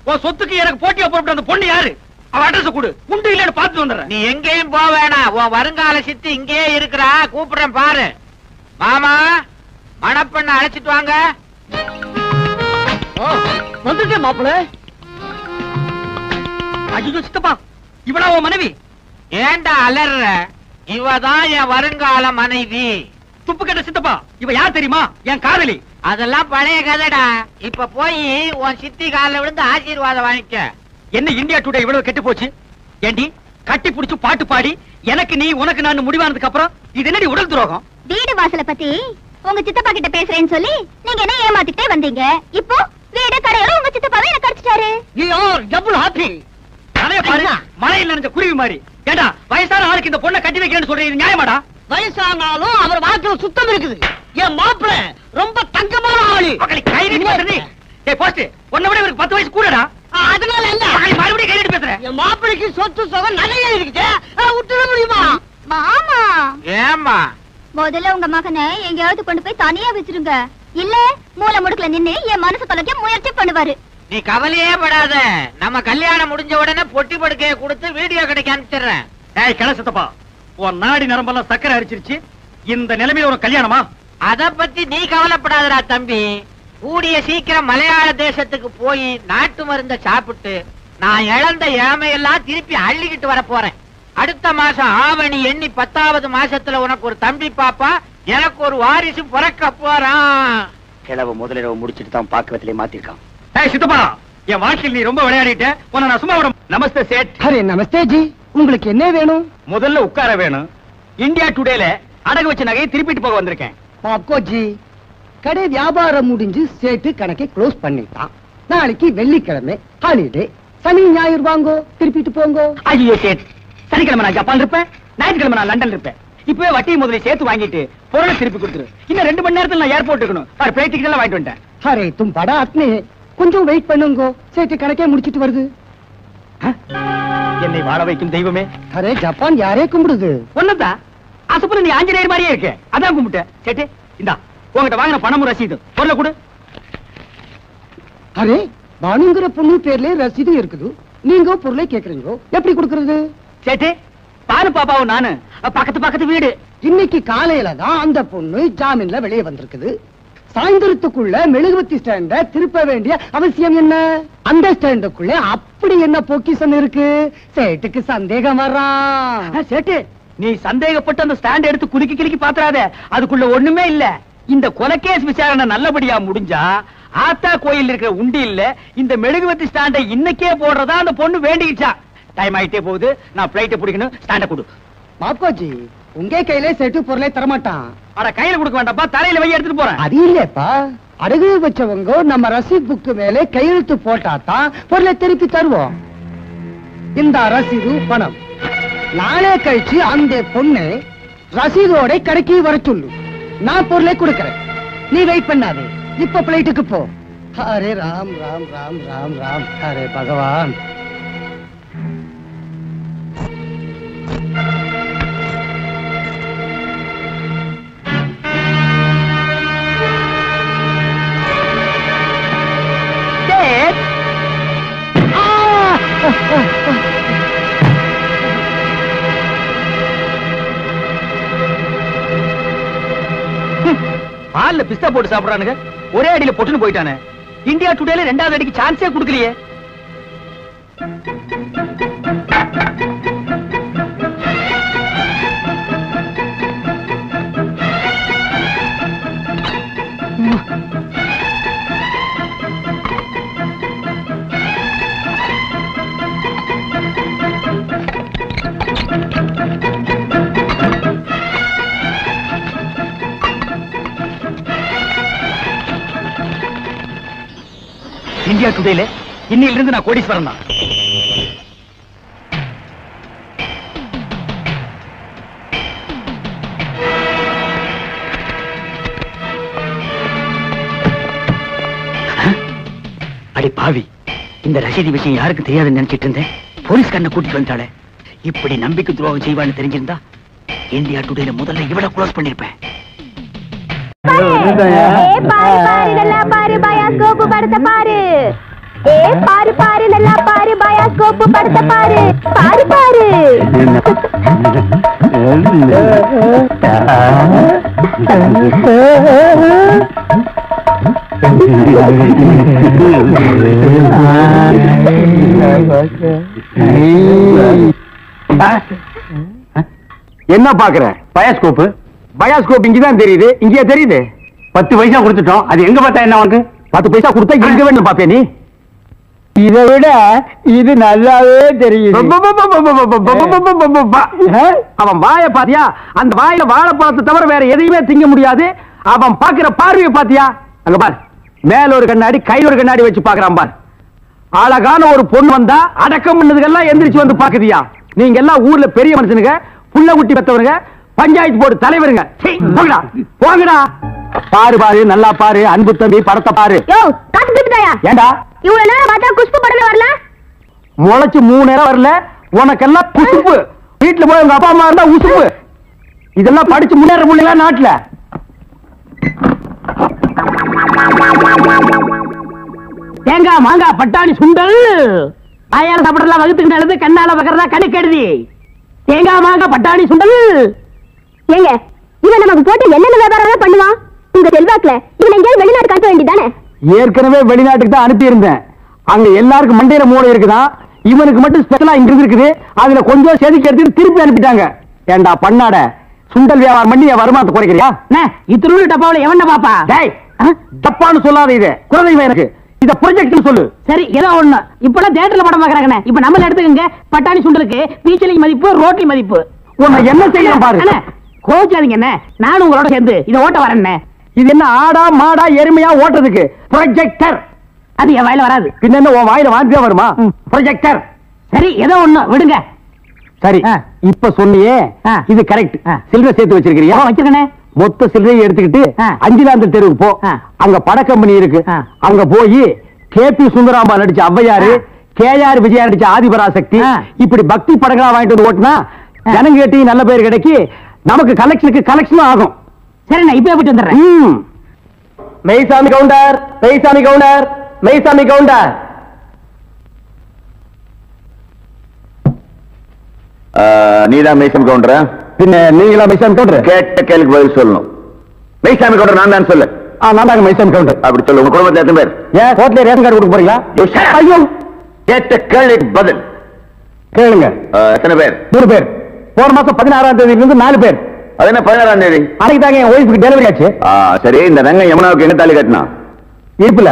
உன் சொத்துக்கு எனக்கு போட்டியா போட்டு அந்த பொண்ணு யாரு? அவ அட்ரஸ் கொடு, உண்டு இல்லன்னு பார்த்து வந்துடுறேன்.
நீ எங்கேயும் போக வேணாம். உன் வருங்கால சித்தி இங்கேயே இருக்கிறா. கூப்பிடுறேன் பாரு. மாமா, மணப்பெண்ண அழைச்சிட்டு வாங்க.
வந்துட்டேன் மாப்பிள்ள.
ஐயோ சித்தப்பா, இவளா உன் மனைவி?
ஏண்டா அலற? இவதான் என் வருங்கால மனைவி.
துப்பு கட்ட சித்தப்பா, இவ யார் தெரியுமா? என் காதலி.
அதெல்லாம் பழைய கதைடா. இப்ப போய் உன் சித்தி காலில் விழுந்து ஆசீர்வாதம் வாங்கிக்க.
என்ன இந்தியா டுடே இவ்வளவு கெட்டு போச்சு? ஏண்டி கட்டி புடிச்சு பாட்டு பாடி எனக்கு நீ உனக்கு நான் முடிவானதுக்கு அப்புறம் இது என்னடி உடல் துரோகம்?
வீடு வாசல பத்தி உங்க சித்தப்பா கிட்ட பேசுறேன்னு சொல்லி நீங்க என்ன ஏமாத்திட்டே வந்தீங்க. இப்போ வீடு கடையில உங்க சித்தப்பாவே என்ன கடிச்சிட்டாரு.
Double happy.
அதைய பாரு, மழையில் நனைஞ்ச குருவி மாதிரி. ஏண்டா வயசான ஆளுக்கு இந்த பொண்ணை கட்டி வைக்கிறேன்னு சொல்றீங்க, இது நியாயமாடா?
வயசானாலும் அவர் வாழ்க்கையில சுத்தம் இருக்குது. என் மாப்பிள்ள ரொம்ப தங்கமான ஆளு.
கை நீட்டி பேசுறீ? டேய் போஸ்ட், உன்னை விட இவருக்கு 10 வயசு கூடடா.
அதனால என்ன?
மறுபடியும் கை நீட்டி பேசுறேன்.
என் மாப்பிளைக்கு சொத்து சுகம் நிறைய இருக்குது. விட்டுட முடியுமா?
மாமா,
ஏமா
முதல்ல உங்க மகனை எங்கேயாவது கொண்டு போய் தனியா வச்சிருங்க. இல்ல மூல முடுக்குல நின்னு என் மனசு தொலைக்க முயற்சி பண்ணுவாரு.
நீ கவலையே படாத. நம்ம கல்யாணம் முடிஞ்ச உடனே பொட்டி படுக்கையை கொடுத்து வீடியோ கடைக்கு அனுப்பிச்சிடுறேன்.
ஏய் கிள சித்தப்பா, உன் நாடி நரம்பெல்லாம் சக்கரை அடிச்சிருச்சு. இந்த நிலைமையில ஒரு கல்யாணமா?
அத பத்தி நீ கவலைப்படாதடா தம்பி. கூடிய சீக்கிரம் மலையாள தேசத்துக்கு போய் நாட்டு மருந்த சாப்பிட்டு நான் இழந்த இளமையெல்லாம் திருப்பி அள்ளிக்கிட்டு வர போறேன். அடுத்த மாசம் ஆவணி எண்ணி 10வது மாசத்துல உனக்கு ஒரு தம்பி பாப்பா, எனக்கு ஒரு வாரிசு பிறக்க போறான்.
கிழவு முதலிரவு முடிச்சிட்டு தான் பாக்குறதுலயே மாத்திருக்கான். சித்தப்பா, என் வாழ்க்கையில் நீ ரொம்ப விளையாடிட்ட. உன்னை நான் சும்மா விட. நமஸ்தே சேட்.
அரே நமஸ்தே ஜி, உங்களுக்கு என்ன வேணும்?
முதல்ல உட்கார வேணும். இந்தியா டுடேல அடகு வச்ச நகையை திருப்பிட்டு போக வந்திருக்கேன்.
பாப்கோ ஜி, கடை வியாபாரம் முடிஞ்சு சேட்டு கணக்கை க்ளோஸ் பண்ணிட்டான். நாளைக்கு வெள்ளிக்கிழமை ஹாலிடே. சனி ஞாயிறு வாங்கோ, திருப்பிட்டு போங்கோ.
ஐயோ சேட், சனிக்கிழமை நான் ஜப்பான் இருப்பேன், ஞாயிற்றுக்கிழமை நான் லண்டன் இருப்பேன். இப்பவே வட்டி முதல்ல சேர்த்து வாங்கிட்டு பொருளை திருப்பி கொடுத்துரு. இன்னும் 2 மணி நேரத்துல நான் ஏர்போர்ட் இருக்கணும். பிளைட் டிக்கெட் எல்லாம் வாங்கிட்டு வந்துட்டேன்.
அரே தும் படா ஆத்மே, கொஞ்சம் வெயிட் பண்ணுங்கோ. சேட்டு கணக்கே முடிச்சிட்டு வருது.
என்னை வாழ வைக்கும் தெய்வமே.
அரே ஜப்பான் யாரே கும்பிடுது?
ஒன்னதான் அசப்புல நீ ஆஞ்சநேயர் மாதிரியே இருக்க, அதான் கும்பிட்டேன். சேட்டு இந்தா உங்ககிட்ட வாங்கின பணமும் ரசீது பொருளை கொடு.
அரே பானுங்கிற பொண்ணு பேர்ல ரசீது இருக்குது, நீங்க பொருளை கேக்குறீங்க, எப்படி கொடுக்கறது?
சேட்டு, பாரு பாப்பாவும் நானு பக்கத்து பக்கத்து வீடு.
இன்னைக்கு காலையில தான் அந்த பொண்ணு ஜாமீன்ல வெளியே வந்திருக்குது. சாயந்தரத்துக்குள்ள மெழுகுவத்தி ஸ்டாண்ட திருப்ப வேண்டிய அவசியம் என்ன? அந்த ஸ்டாண்டுக்குள்ள அப்படி என்ன பொக்கிஷம் இருக்கு? சேட்டுக்கு சந்தேகம் வர்றான்.
சேட்டு, நீ சந்தேகப்பட்டு அந்த ஸ்டாண்ட் எடுத்து குலுக்கி கிலுக்கி பாத்துறாத, அதுக்குள்ள ஒண்ணுமே இல்ல. இந்த கொலைகேஸ் விசாரணை நல்லபடியா முடிஞ்சா ஆத்தா கோயில் இருக்கிற உண்டி இல்ல இந்த மெழுகுவத்தி ஸ்டாண்டை இன்னைக்கே போடுறதா அந்த பொண்ணு வேண்டிக்கிச்சா. டைம் ஆயிட்டே போகுது, நான் பிளைட்டை பிடிக்கணும். ஸ்டாண்ட கொடு.
பாப்கோஜி, உங்க கையில சேட்டு பொருளை தரமாட்டான்.
அட கையில கொடுக்க வேண்டாப்பா, தலையில வை எடுத்துட்டு போறேன்.
அது இல்லப்பா, அடகு வச்சவங்க நம்ம ரசீது புக்கு மேலே கையெழுத்து போட்டாதான் பொருளை திருப்பி தருவோம். இந்த ரசீது பணம் நாளே கழிச்சு அந்த பொண்ணு ரசீதோட கடைக்கு வர சொல்லு. நான் பொருளை கொடுக்கறேன், நீ வெயிட் பண்ணாதே. இப்ப பிளைட்டுக்கு போ. அரே ராம் ராம் ராம் ராம் ராம், அரே பகவான்.
பால்ல பிஸ்தா போட்டு சாப்பிடுறானுங்க, ஒரே அடியில பொட்டுன்னு போயிட்டானே. இந்தியா டுடேல 2வது அடிக்கு சான்ஸே கொடுக்கலையே. இந்தியா டுடேல இன்னையில இருந்து நான் கோடீஸ்வரன் தான். அடி பாவி, இந்த ரசீது விஷயம் யாருக்கு தெரியாதுன்னு நினைச்சிட்டு இருந்தேன். போலீஸ் கண்ணை கூட்டிட்டு வந்தாளே. இப்படி நம்பிக்கை துரோகம் செய்வான்னு தெரிஞ்சிருந்தா இந்தியா டுடேல முதல்ல இவ்வளவு க்ளோஸ் பண்ணிருப்பேன்.
பாரு பயாஸ்கோப் படத்தை பாரு. பாரு பாரு நல்லா பாரு பயாஸ்கோப் படத்தை பாரு. பாரு பாரு.
என்ன பாக்குற? பயாஸ்கோப். பயாஸ்கோப் இங்கதான் தெரியுது, இங்கேயா தெரியுது? 10 பைசா கொடுத்துட்டோம், அது எங்க பார்த்தா என்ன உனக்கு? 10 பைசா கொடுத்தா எங்க வேணும் பாப்பே நீ?
இதை விட இது நல்லாவே தெரியுது.
அவன் வாய பாத்தியா? அந்த வாயில வாழைப்பழத்தை தவிர வேற எதையுமே திங்க முடியாது. அவன் பாக்குற பார்வையை பாத்தியா? அங்க பாரு, மேல ஒரு கண்ணாடி கையில ஒரு கண்ணாடி வச்சு பாக்குறான் பாரு. அழகான ஒரு பொண்ணு வந்தா அடக்கம் பண்ணதுக்கெல்லாம் எந்திரிச்சு வந்து பாக்குதியா? நீங்க எல்லாம் ஊர்ல பெரிய மனுஷனுங்க, புள்ள குட்டி பெத்தவருங்க, பஞ்சாயத்து போர்டு தலைவருங்க. போங்கடா போங்கடா. பாரு பாரு, நல்லா பாரு. அன்பு தம்பி படத்தை பாரு. ஏண்டா
இவ்வளவு நேரம் பார்த்தா குஷ்பு படமே வரல?
முளைச்சு 3 நேரம் வரல, உனக்கெல்லாம் குசுப்பு. வீட்டுல போய் உங்க அப்பா அம்மா இருந்தா உசுப்பு. இதெல்லாம் படிச்சு முன்னேற முடியல நாட்டுல.
தேங்காய் மாங்காய் பட்டாணி சுண்டல் வாயால சாப்பிடலாம், வகுத்துக்கு நல்லது, கண்ணால பக்கறதா கணக்கு எழுதி.
தேங்காய் மாங்காய் பட்டாணி சுண்டல்.
ஏங்க இவன் நமக்கு போட்டு என்னென்ன வியாபாரம் பண்ணுவான்? உங்க செல்வாக்குல இவன் எங்கேயாவது வெளிநாடு காட்ட வேண்டியதானே?
ஏற்கனவே வெளிநாட்டுக்கு தான் அனுப்பி இருந்தேன். அங்க எல்லாருக்கும் மண்டையில மூளை இருக்குதான், இவனுக்கு மட்டும் ஸ்பெஷலா இங்க இருக்குது. அதுல கொஞ்சம் செதுக்கி எடுத்துட்டு திருப்பி அனுப்பிட்டாங்க. ஏண்டா பண்ணாட, சுண்டல் வியாபாரம் பண்ணி என் வருமானத்தை குறைக்கிறியா?
இத்திருள் டப்பாவில எவன பாப்பா?
தப்பான்னு சொல்லாத, இது குழந்தைங்க எனக்கு இத ப்ரொஜெக்ட் சொல்லு.
சரி ஏதோ ஒண்ணு. இப்பெல்லாம் தியேட்டர்ல படம் பாக்குறாங்கண்ணே. இப்ப நம்மள எடுத்துக்கங்க. பட்டாணி சுண்டலுக்கு பீச்சலிங் மதிப்பு, ரோட்டி மதிப்பு.
உன்னை என்ன செய்யணும் பாரு.
கோச்சாதீங்க என்ன, நானும் உங்களோட சேர்ந்து இதை ஓட்ட வரேன்.
இது என்ன ஆடா மாடா எருமையா ஓட்டுறதுக்கு? ப்ரொஜெக்டர்.
அது என் வாயில வராது.
பின்ன என்ன உன் வாயில வாந்தியா வருமா? ப்ரொஜெக்டர்.
சரி ஏதோ ஒண்ணு விடுங்க.
சரி இப்ப சொன்னியே இது கரெக்ட். சில்லறை சேர்த்து வச்சிருக்கிறியா?
வச்சிருக்கனே.
மொத்த சில்லறையை எடுத்துக்கிட்டு அஞ்சிலாந்த தெருவுக்கு போ. அங்க பட கம்பெனி இருக்கு. அங்க போய் கேபி சுந்தராம்பா நடிச்ச ஔவையாரு, கேஆர் விஜயா நடிச்ச ஆதிபராசக்தி, இப்படி பக்தி படங்களா வாங்கிட்டு வந்து ஓட்டுனா ஜனங்கேட்டி நல்ல பேர் கிடைக்கி நமக்கு கலெக்ஷனுக்கு கலெக்ஷன் ஆகும்.
சரி நான் இப்ப போயிட்டு வந்துடுறேன்.
மெய்சாமி கவுண்டர், மெய்சாமி கவுண்டர், மெய்சாமி கவுண்டர்.
நீதான் மெய்சாமி கவுண்டரா?
பின்ன நீங்களா மெய்சாமி கவுண்டர்?
கேட்ட கேள்விக்கு பதில் சொல்லணும். மெய்சாமி கவுண்டர் நான் தான் சொல்லு.
நான் தாங்க மைசாமி கவுண்டர்.
அப்படி சொல்லு. உங்க குடும்பத்துல எத்தனை பேர்?
ஏன் கோட்ல ரேஷன் கார்டு கொடுக்க போறீங்களா?
ஐயோ, கேட்ட கேள்விக்கு பதில்
கேளுங்க.
எத்தனை பேர்?
3 பேர். போன மாசம் 16ஆம் தேதியில இருந்து 4 பேர்.
அது என்ன 16ஆம் தேதி?
அன்னைக்கு தாங்க என் ஒய்ஃபுக்கு டெலிவரி ஆச்சு.
சரி, இந்த ரங்கம் யமுனாவுக்கு என்ன தாலி கட்டினா?
இருப்புல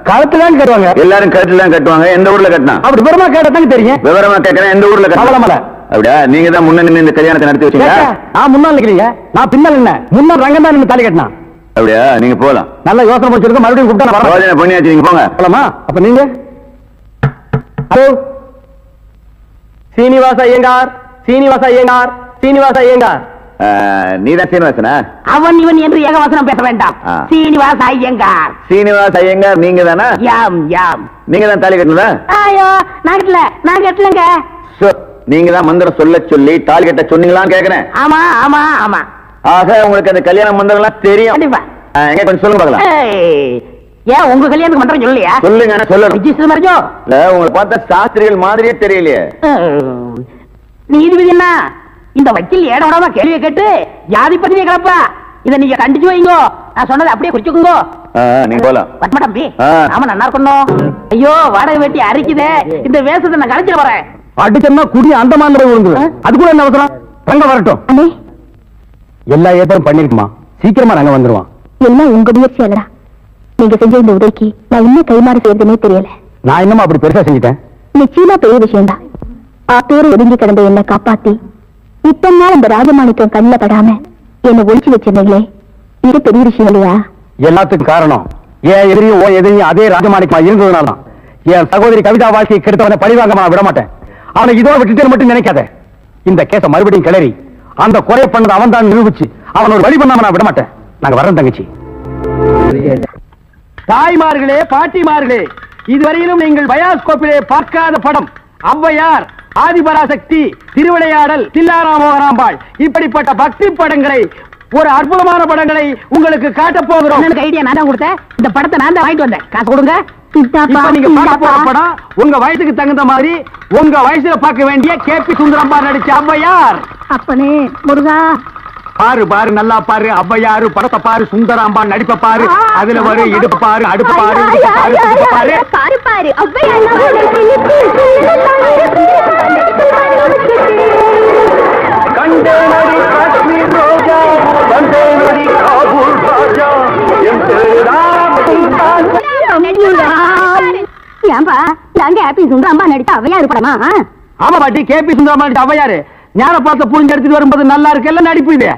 கழுத்துல தான் கட்டுவாங்க.
எல்லாரும் கழுத்துல தான் கட்டுவாங்க. எந்த ஊர்ல கட்டினா?
அப்படி விவரமா கேட்டதாங்க தெரியும்.
விவரமா கேட்கறேன். எந்த ஊர்ல கட்டல? அப்படியா? நீங்க தான் முன்ன நின்று இந்த கல்யாணத்தை நடத்தி வச்சீங்க.
நான் முன்னாள் நிக்கிறீங்க, நான் பின்னால் என்ன? முன்னாள் ரங்கம் தான் நின்று தாலி கட்டினா.
அப்படியா? நீங்க போலாம்.
நல்ல யோசனை பண்ணிருக்க. மறுபடியும் கூப்பிட்டா
பண்ணியாச்சு, நீங்க போங்க.
போலாமா? அப்ப நீங்க ஹலோ சீனிவாச ஐயங்கார், சீனிவாச ஐயங்கார், சீனிவாச ஐயங்கார்.
நீதான் சீனிவாசனா?
அவன் இவன் என்று ஏகவசனம் பேச வேண்டாம். சீனிவாச ஐயங்கார்.
சீனிவாச ஐயங்கார் நீங்க தானா?
யாம் யாம்.
நீங்க தான் தாலி கட்டல?
ஐயோ நான் கட்டல, நான் கட்டலங்க.
நீங்க தான் மந்திரம் சொல்ல சொல்லி தாலி கட்ட சொன்னீங்களான்னு கேக்குறேன்.
ஆமா ஆமா ஆமா.
ஆக உங்களுக்கு அந்த கல்யாண மந்திரம் எல்லாம் தெரியும்.
கண்டிப்பா.
எங்க கொஞ்சம் சொல்லுங்க பார்க்கலாம்.
ஏன் உங்க கல்யாணத்துக்கு மந்திரம் சொல்லலையா?
சொல்லுங்க. சொல்லணும்.
ரிஜிஸ்டர் மரஜோ
இல்ல, உங்களை பார்த்தா சாஸ்திரிகள் மாதிரியே தெரியலையே.
நீதிபதி என்ன இந்த வக்கீல் ஏட விடாம கேள்வியை கேட்டு ஜாதி பத்திரிகை கிளப்பா. இதை நீங்க கண்டிச்சு வைங்கோ. நான் சொன்னதை அப்படியே குறிச்சுக்குங்க.
நீங்க போலாம்.
பத்மா தம்பி, ஆமா நல்லா இருக்கணும். ஐயோ வாடகை வெட்டி அரிக்குதே. இந்த வேஷத்தை நான் கழிச்சு வரேன்.
அடிச்சோம்னா குடி அந்த மாதிரி விழுந்து. அதுக்குள்ள என்ன அவசரம்? ரங்க வரட்டும். எல்லா ஏற்பாடும் பண்ணிருக்குமா? சீக்கிரமா ரங்க வந்துருவான்.
எல்லாம் உங்க முயற்சி அல்லடா. நீங்க செஞ்ச இந்த உதவிக்கு நான் இன்னும் கைமாறு செய்யறதுனே தெரியல.
நான் என்னமா அப்படி பெருசா செஞ்சுட்டேன்?
நிச்சயமா பெரிய விஷயம்தான். ஆத்தோடு ஒதுங்கி கிடந்த என்னை காப்பாத்தி இத்தனை நாள் இந்த ராஜமாணிக்கம் கண்ணில் படாம என்னை ஒழிச்சு வச்சிருந்தீங்களே, இது பெரிய விஷயம் இல்லையா?
எல்லாத்துக்கும் காரணம் ஏன் எதிரியும் ஓ எதிரியும் அதே ராஜமாணிக்கமா இருந்ததுனால என் சகோதரி கவிதா வாழ்க்கையை கெடுத்தவனை பழிவாங்க நான் விட மாட்டேன். அவனை இதோட விட்டுட்டு மட்டும் நினைக்காத. இந்த கேஸ மறுபடியும் கிளறி அந்த குறை பண்ணது அவன் தான் நிரூபிச்சு அவன் ஒரு வழி பண்ணாம நான் விட மாட்டேன். நாங்க வர்றோம் தங்கச்சி. தாய்மார்களே, பாட்டிமார்களே, இதுவரையிலும் நீங்கள் பயாஸ்கோப்பிலே பார்க்காத படம் ஔவையார், ஆதிபராசக்தி, திருவிளையாடல், தில்லாராமோகராம்பாள், இப்படிப்பட்ட பக்தி படங்களை, ஒரு அற்புதமான படங்களை உங்களுக்கு காட்ட போகிறோம்.
ஐடியா நான் தான் கொடுத்தேன். இந்த படத்தை நான் தான் வாங்கிட்டு வந்தேன். காசு கொடுங்க.
இப்ப நீங்க பார்க்க போற படம் உங்க வயசுக்கு தகுந்த மாதிரி உங்க வயசுல பார்க்க வேண்டிய கேபி சுந்தரம்பா நடிச்ச ஔவையார்.
அப்பனே முருகா,
பாரு பாரு நல்லா பாரு. ஔவையாரு படத்தை பாரு, சுந்தராம்பா நடிப்ப பாரு. அதுல வரு இடுப்பு பாரு, அடுப்பு பாரு, பாரு
பாரு பாரு
கண்டேனடி காஷ்மீர் ரோஜா, கண்டேனடி காபூல் ராஜா, என்
ஏன்பா நாங்க ஹாப்பி சுந்தராம்பா நடித்த ஔவையாரு படமா?
ஆமா பாட்டி, கேபி சுந்தரம்பா நடிச்ச ஔவையாரு. ஞான பார்த்த புரிஞ்சு எடுத்துட்டு வரும்போது நல்லா இருக்கு. எல்லாம் நடிப்பு இது.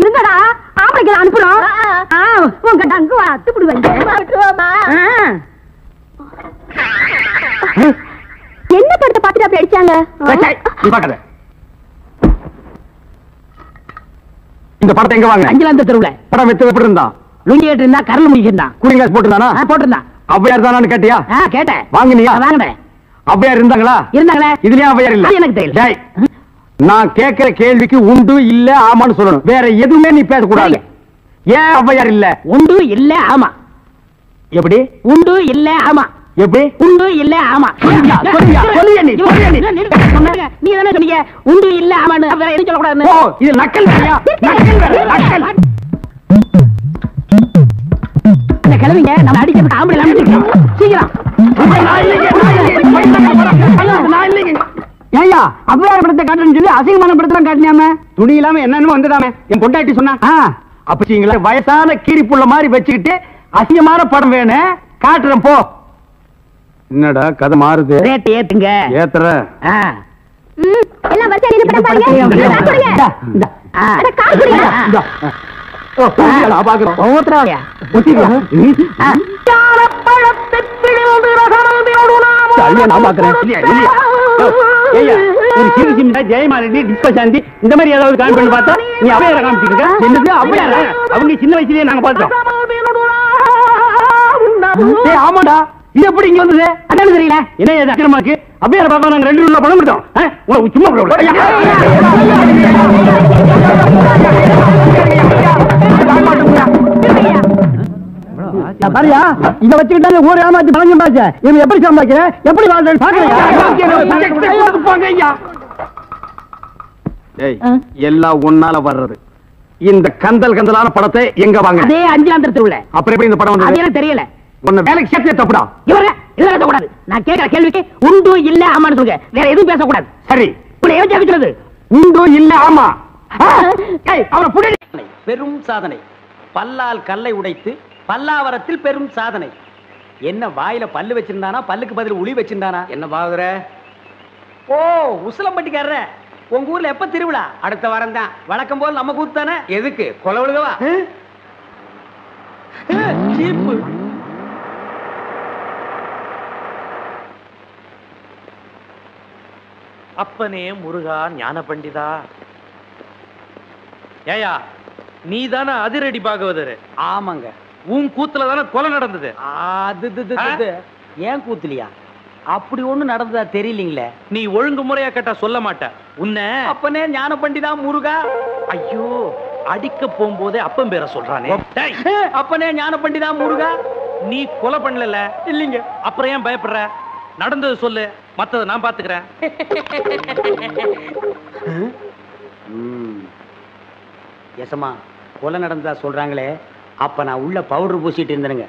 இருங்கடா, ஆம்பளைக்கு அனுப்பணும். உங்க டங்கு அத்துப்பிடுவாங்க. என்ன படத்தை பார்த்துட்டு அப்படி அடிச்சாங்க?
இந்த படத்தை எங்க வாங்க?
அஞ்சலாந்த தெருவுல.
படம் வித்து எப்படி இருந்தா?
லுங்கி ஏட்டு இருந்தா, கரல் முடிக்கிருந்தான்.
Cooling glass போட்டுருந்தானா?
போட்டிருந்தான்.
ஔவையார் தானான்னு கேட்டியா?
கேட்டேன்.
வாங்கினியா?
வாங்கினேன்.
ஔவையார் இருந்தாங்களா?
இருந்தாங்களே.
இதுலயும் ஔவையார் இல்ல.
எனக்கு தெரியல.
நான் கேட்கிற கேள்விக்கு உண்டு இல்ல ஆமான்னு சொல்லணும். வேற எதுவுமே நீ பேசக்கூடாது. ஏன் ஔவையார் இல்ல?
உண்டு இல்ல ஆமா.
எப்படி?
உண்டு இல்ல ஆமா.
எப்படி?
உண்டு இல்ல ஆமா. நீ தானே சொன்னீங்க உண்டு இல்ல ஆமான்னு. வேற எதுவும் சொல்லக்கூடாது.
ஓ, இது நக்கல் வேறையா? நக்கல் வேற, நக்கல்.
அந்த கிழவிங்க நம்ம அடிக்கிறது ஆம்பளை சீக்கிரம்.
ஏய்யா, ஔவையார் படத்தை காட்டுன்னு சொல்லி அசிங்கமான படத்தெல்லாம் காட்டினாம துணி இல்லாம என்னன்னு வந்துடாம என் பொண்டாட்டி சொன்னா. அப்பீங்களா வயசான கீரி புள்ள மாதிரி வச்சுக்கிட்டு அசிங்கமான படம் வேணும் காட்டுறேன் போ. என்னடா கதை மாறுது?
ரேட் ஏத்துங்க.
ஏத்துற
எல்லாம் வரிசையா நின்னு படம் பாருங்க.
ஜெயமாலினி டிஸ்கஷாந்தி இந்த மாதிரி ஏதாவது காமிச்சு பார்த்தா நீ அவையார காமிச்சிருக்க. என்னது அவையார? அவங்க சின்ன வயசுலயே நாங்க பார்த்தோம். ஆமாடா, இது எப்படி இங்க வந்தது? அதான் தெரியல. என்ன இது அக்கிரமாக்கு? அவையார பார்க்க நாங்க 2 ரூபா பணம் கொடுத்தோம். சும்மா பாரியா, இத வச்சுக்கிட்டாங்க ஊர் ஏமாத்தி பழஞ்சம் பாச்ச. இவன் எப்படி சம்பாதிக்கிற, எப்படி வாழ்றேன்னு பாக்குறீங்க. எல்லாம் ஒன்னால வர்றது. இந்த கந்தல் கந்தலான படத்தை எங்க வாங்க?
அதே அஞ்சாந்தரத்துல உள்ள.
அப்புறம் எப்படி இந்த படம் வந்தது?
அது எனக்கு தெரியல.
உன்னை வேலைக்கு சேர்த்தே தப்புடா.
இவரே இல்ல கூடாது. நான் கேட்கிற கேள்விக்கு உண்டு இல்ல ஆமான்னு சொல்லுங்க. வேற எதுவும் பேசக்கூடாது.
சரி,
உன்னை ஏன் கேட்கிறது?
உண்டு இல்ல ஆமா. அவனை புடி.
பெரும் சாதனை. பல்லால் கல்லை உடைத்து பல்லாவரத்தில் பெரும் சாதனை. என்ன வாயில பல்லு வச்சிருந்தானா, பல்லுக்கு பதில் உளி வச்சிருந்தானா? என்ன பாகுற? ஓ, உசிலம்பட்டிக்காரர. உங்க ஊர்ல எப்ப திருவிழா? அடுத்த வாரம் தான். வழக்கம் போல் நம்ம கூத்து தானே. எதுக்கு? கொலை விழுகவா? சீப்பு.
அப்பனே முருகா ஞான பண்டிதா. ஏயா, நீ தானே அதிரடி பாகவதர்?
ஆமாங்க.
உன் கூத்துல தானே கொலை நடந்தது.
அது ஏன் கூத்துலியா? அப்படி ஒண்ணு நடந்ததா தெரியலீங்களே.
நீ ஒழுங்கு முறையா கேட்டா சொல்ல மாட்ட. உன்னை
அப்பனே ஞான பண்டிதா முருகா.
ஐயோ, அடிக்க போகும்போதே அப்பன் பேரை சொல்றானே.
அப்பனே ஞான பண்டிதா முருகா.
நீ கொலை பண்ணல
இல்லீங்க.
அப்புறம் ஏன் பயப்படுற? நடந்தது சொல்லு, மத்தத நான் பாத்துக்கிறேன்.
எசமா, கொலை நடந்ததா சொல்றாங்களே. அப்ப நான் உள்ள பவுடர் பூசிட்டு இருந்தேனுங்க.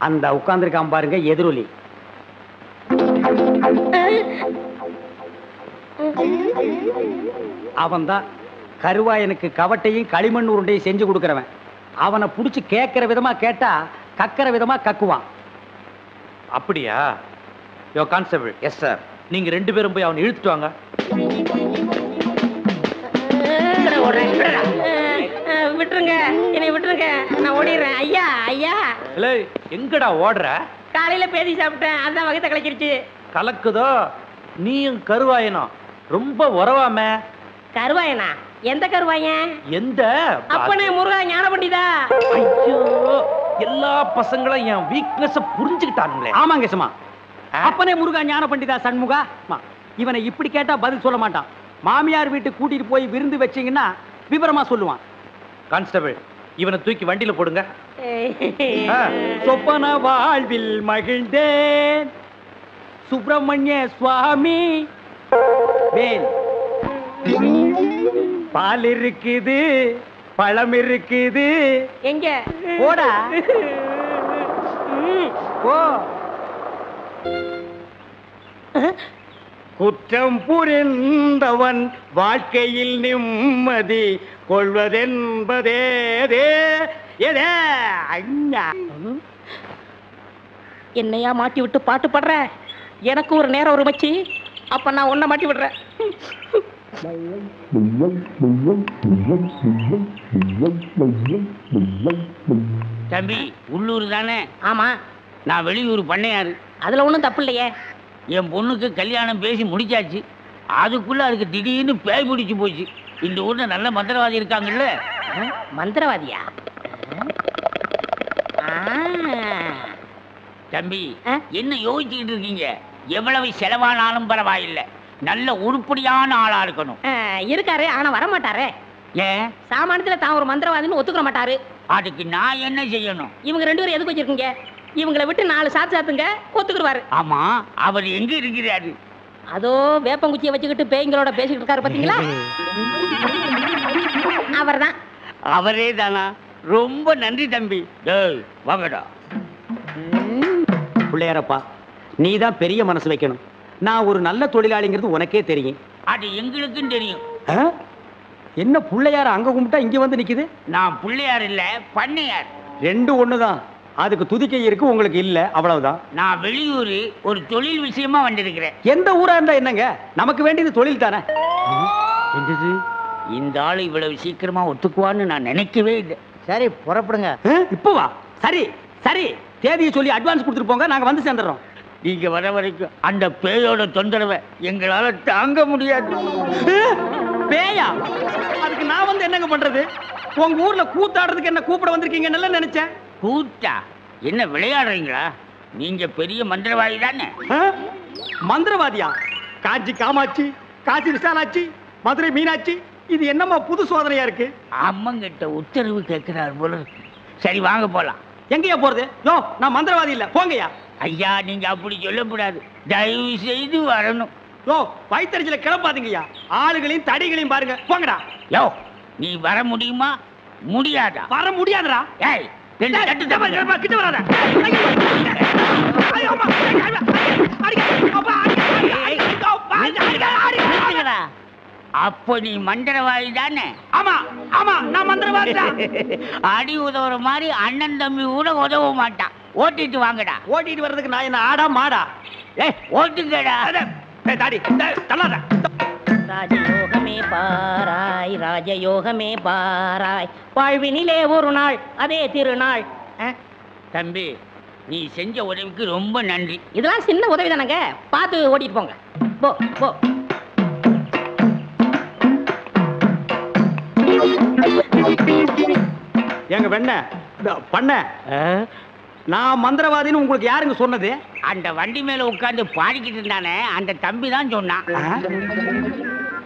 அந்த உட்கார்ந்துருக்கான் பாருங்க எதிரொலி. அவன் தான் கருவாயனுக்கு கவட்டையும் களிமண் உருண்டையும் செஞ்சு கொடுக்கிறவன். அவனை புடிச்சு கேட்கிற விதமா கேட்டா கக்கிற விதமா கக்குவான்.
அப்படியா? யோ கான்ஸ்டபிள்.
Yes sir.
நீங்க 2 பேரும் போய் அவனை இழுத்துட்டு வாங்க.
விட்டுருங்க, என்னை விட்டுருங்க, நான் ஓடிடுறேன். ஐயா ஐயா.
இல்ல, எங்கடா ஓடுற?
காலையில பேதி சாப்பிட்டேன், அதான் வகத்தை கலக்கிருச்சு.
கலக்குதோ? நீயும் கருவாயனும் ரொம்ப உறவாம.
கருவாயனா? எந்த கருவாயன்?
எந்த?
அப்பனே முருகா ஞான பண்டிதா.
ஐயோ, எல்லா பசங்களும் என் வீக்னஸ் புரிஞ்சுக்கிட்டானுங்களே.
ஆமாங்க சும்மா. அப்பனே முருகா ஞான பண்டிதா சண்முகா. இவனை இப்படி கேட்டா பதில் சொல்ல மாட்டான். மாமியார் வீட்டுக்கு கூட்டிட்டு போய் விருந்து வச்சீங்கன்னா விவரமா சொல்லுவான்.
கான்ஸ்டபிள், இவனை தூக்கி வண்டியில போடுங்க.
சொப்பன வாழ்வில் மகிழ்ந்தேன் சுப்பிரமணிய சுவாமி. வேல், பால் இருக்குது, பழம் இருக்குது.
எங்க?
போடா போ. குற்றம் புரிந்தவன் வாழ்க்கையில் நிம்மதி கொள்வதென்பதே.
என்னையா மாட்டி விட்டு பாட்டு பாடுற? எனக்கு ஒரு நேரம் ஒரு மச்சி. அப்ப நான் உன்னை மாட்டி விடுறேன்.
தம்பி, உள்ளூர் தானே?
ஆமா.
நான் வெளியூர் பண்ணையாரு.
அதுல ஒண்ணும் தப்பு இல்லையே.
என் பொண்ணுக்கு கல்யாணம் பேசி முடிச்சாச்சு. அதுக்குள்ள அதுக்கு திடீர்னு பேய் பிடிச்சு போச்சு. இந்த ஊர்ல நல்ல மந்திரவாதி இருக்காங்கல்ல.
மந்திரவாதியா?
தம்பி, என்ன யோசிச்சுக்கிட்டு இருக்கீங்க? எவ்வளவு செலவானாலும் பரவாயில்லை, நல்ல உருப்படியான ஆளா இருக்கணும்.
இருக்காரு, ஆனா வர மாட்டாரே.
ஏன்?
சாமானியத்துல தான் ஒரு மந்திரவாதின்னு ஒத்துக்க மாட்டாரு.
அதுக்கு நான் என்ன செய்யணும்?
இவங்க 2 பேரும் எதுக்கு வச்சிருக்கீங்க? இவங்களை விட்டு 4 சாத்துங்க, ஒத்துக்குருவாரு.
ஆமா, அவர் எங்க இருக்கிறாரு?
அதோ வேப்பங்குச்சியை வச்சுக்கிட்டு பேய்களோட பேசிக்கிட்டு இருக்காரு பாத்தீங்களா? அவர்தான்.
அவரே தானா? ரொம்ப நன்றி தம்பி. வாங்கடா.
பிள்ளையாரப்பா, நீ தான் பெரிய மனசு வைக்கணும். நான் ஒரு நல்ல தொழிலாளிங்கிறது உனக்கே தெரியும்.
அது எங்களுக்கும் தெரியும்.
என்ன பிள்ளையார அங்க கும்பிட்டா இங்க வந்து நிக்குது?
நான் பிள்ளையார் இல்ல, பண்ணையார்.
2 ஒண்ணுதான். அதுக்கு துதிக்கை இருக்கு, உங்களுக்கு இல்ல, அவ்வளவுதான்.
நான் வெளியூர் ஒரு தொழில் விஷயமா வந்திருக்கிறேன்.
எந்த ஊரா இருந்தா என்னங்க, நமக்கு வேண்டியது தொழில் தானே.
இந்த ஆளு இவ்வளவு சீக்கிரமா ஒத்துக்குவான்னு நான் நினைக்கவே இல்லை.
சரி, புறப்படுங்க.
இப்போ வா. சரி சரி, தேதியை சொல்லி அட்வான்ஸ் கொடுத்துட்டு போங்க, நாங்க வந்து சேர்ந்துடுறோம்.
நீங்க வர வரைக்கும் அந்த பேயோட தொந்தரவை எங்களால தாங்க முடியாது.
பேயா? அதுக்கு நான் வந்து என்னங்க பண்றது? உங்க ஊர்ல கூத்தாடுறதுக்கு என்ன கூப்பிட வந்திருக்கீங்க நல்லா நினைச்சேன்.
கூத்தா? என்ன விளையாடுறீங்களா? நீங்க பெரிய மந்திரவாதி தானே?
மந்திரவாதியா? காஞ்சி காமாட்சி, காசி விசாலாட்சி, மதுரை மீனாட்சி, இது என்னமா புது சோதனையா இருக்கு?
அம்மங்கிட்ட உத்தரவு கேட்கிறார் போல. சரி வாங்க போலாம்.
எங்கயா போறது? யோ, நான் மந்திரவாதி இல்ல, போங்கயா.
ஐயா, நீங்க அப்படி சொல்லக்கூடாது, தயவு செய்து வரணும்.
யோ, வயித்தறிச்சல கிளப்பாதீங்கய்யா. ஆளுகளையும் தடிகளையும் பாருங்க, போங்கடா.
யோ, நீ வர முடியுமா முடியாதா?
வர முடியாதுடா.
ஏய், கிட்ட
வராத.
அப்போ நீ மந்திரவாதி தானே?
ஆமா ஆமா, நான் மந்திரவாதி தான்.
அடி உதவுற மாதிரி அண்ணன் தம்பி கூட உதவ மாட்டான். ஓட்டிட்டு வாங்கடா.
ஓட்டிட்டு வர்றதுக்கு நான் என்ன ஆடா மாடா?
ஏய், ஓட்டுங்கடா.
தாடி தள்ளாத.
ராஜயோகமே பாராய், ராஜயோகமே பாராய், வாழ்வினிலே ஒரு நாள் அதே திருநாள்.
தம்பி, நீ செஞ்ச உதவிக்கு ரொம்ப நன்றி.
இதெல்லாம் சின்ன உதவி தானங்க, பார்த்து ஓட்டிட்டு போங்க. போ போ.
எங்க வெண்ண பண்ண, நான் மந்திரவாதின்னு உங்களுக்கு யாருங்க சொன்னது?
அந்த வண்டி மேல உட்கார்ந்து பாடிக்கிட்டு இருந்தானே, அந்த தம்பி தான் சொன்னான்.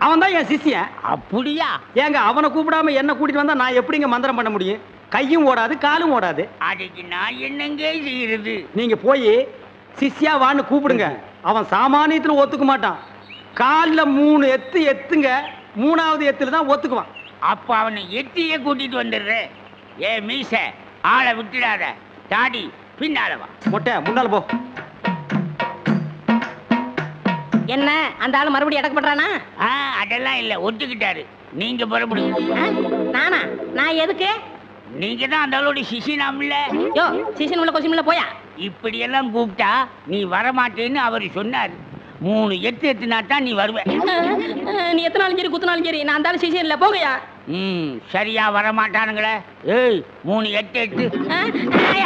அவன் தான் என் சிஷ்யன்.
அப்படியா?
ஏங்க, அவனை கூப்பிடாம என்ன கூட்டிட்டு வந்தா நான் எப்படிங்க மந்திரம் பண்ண முடியும்? கையும் ஓடாது, காலும் ஓடாது.
அதுக்கு நான் என்னங்க செய்யறது?
நீங்க போய் சிஷ்யா வான்னு கூப்பிடுங்க. அவன் சாமானியத்துல ஒத்துக்க மாட்டான். காலில் 3 எத்து எத்துங்க, 3வது எத்துல தான் ஒத்துக்குவான்.
அப்ப அவனை எட்டியே கூட்டிட்டு வந்துடுறேன். ஏ மீச, ஆளை விட்டுடாத. தாடி பின்னால வா.
மொட்டை முன்னால போ.
என்ன, அந்த ஆளு மறுபடியும் அடக்க பண்றானா?
அதெல்லாம் இல்ல, ஒத்துக்கிட்டாரு. நீங்க புறப்படுங்க.
நானா? நான் எதுக்கு?
நீங்க தான் அந்த ஆளோட சிசினாம்ல.
யோ, சிசின் உள்ள கொசின் உள்ள போயா.
இப்படி எல்லாம் கூப்பிட்டா நீ வரமாட்டேன்னு அவர் சொன்னாரு. 3 எட்டு எத்துனா தான் நீ வருவ.
நீ எத்தனாலும் சரி குத்துனாலும் சரி, நான் அந்த ஆளு சிசின் இல்ல, போங்கயா.
சரியா வரமாட்டானுங்களே. ஏய், 3 எட்டு எட்டு.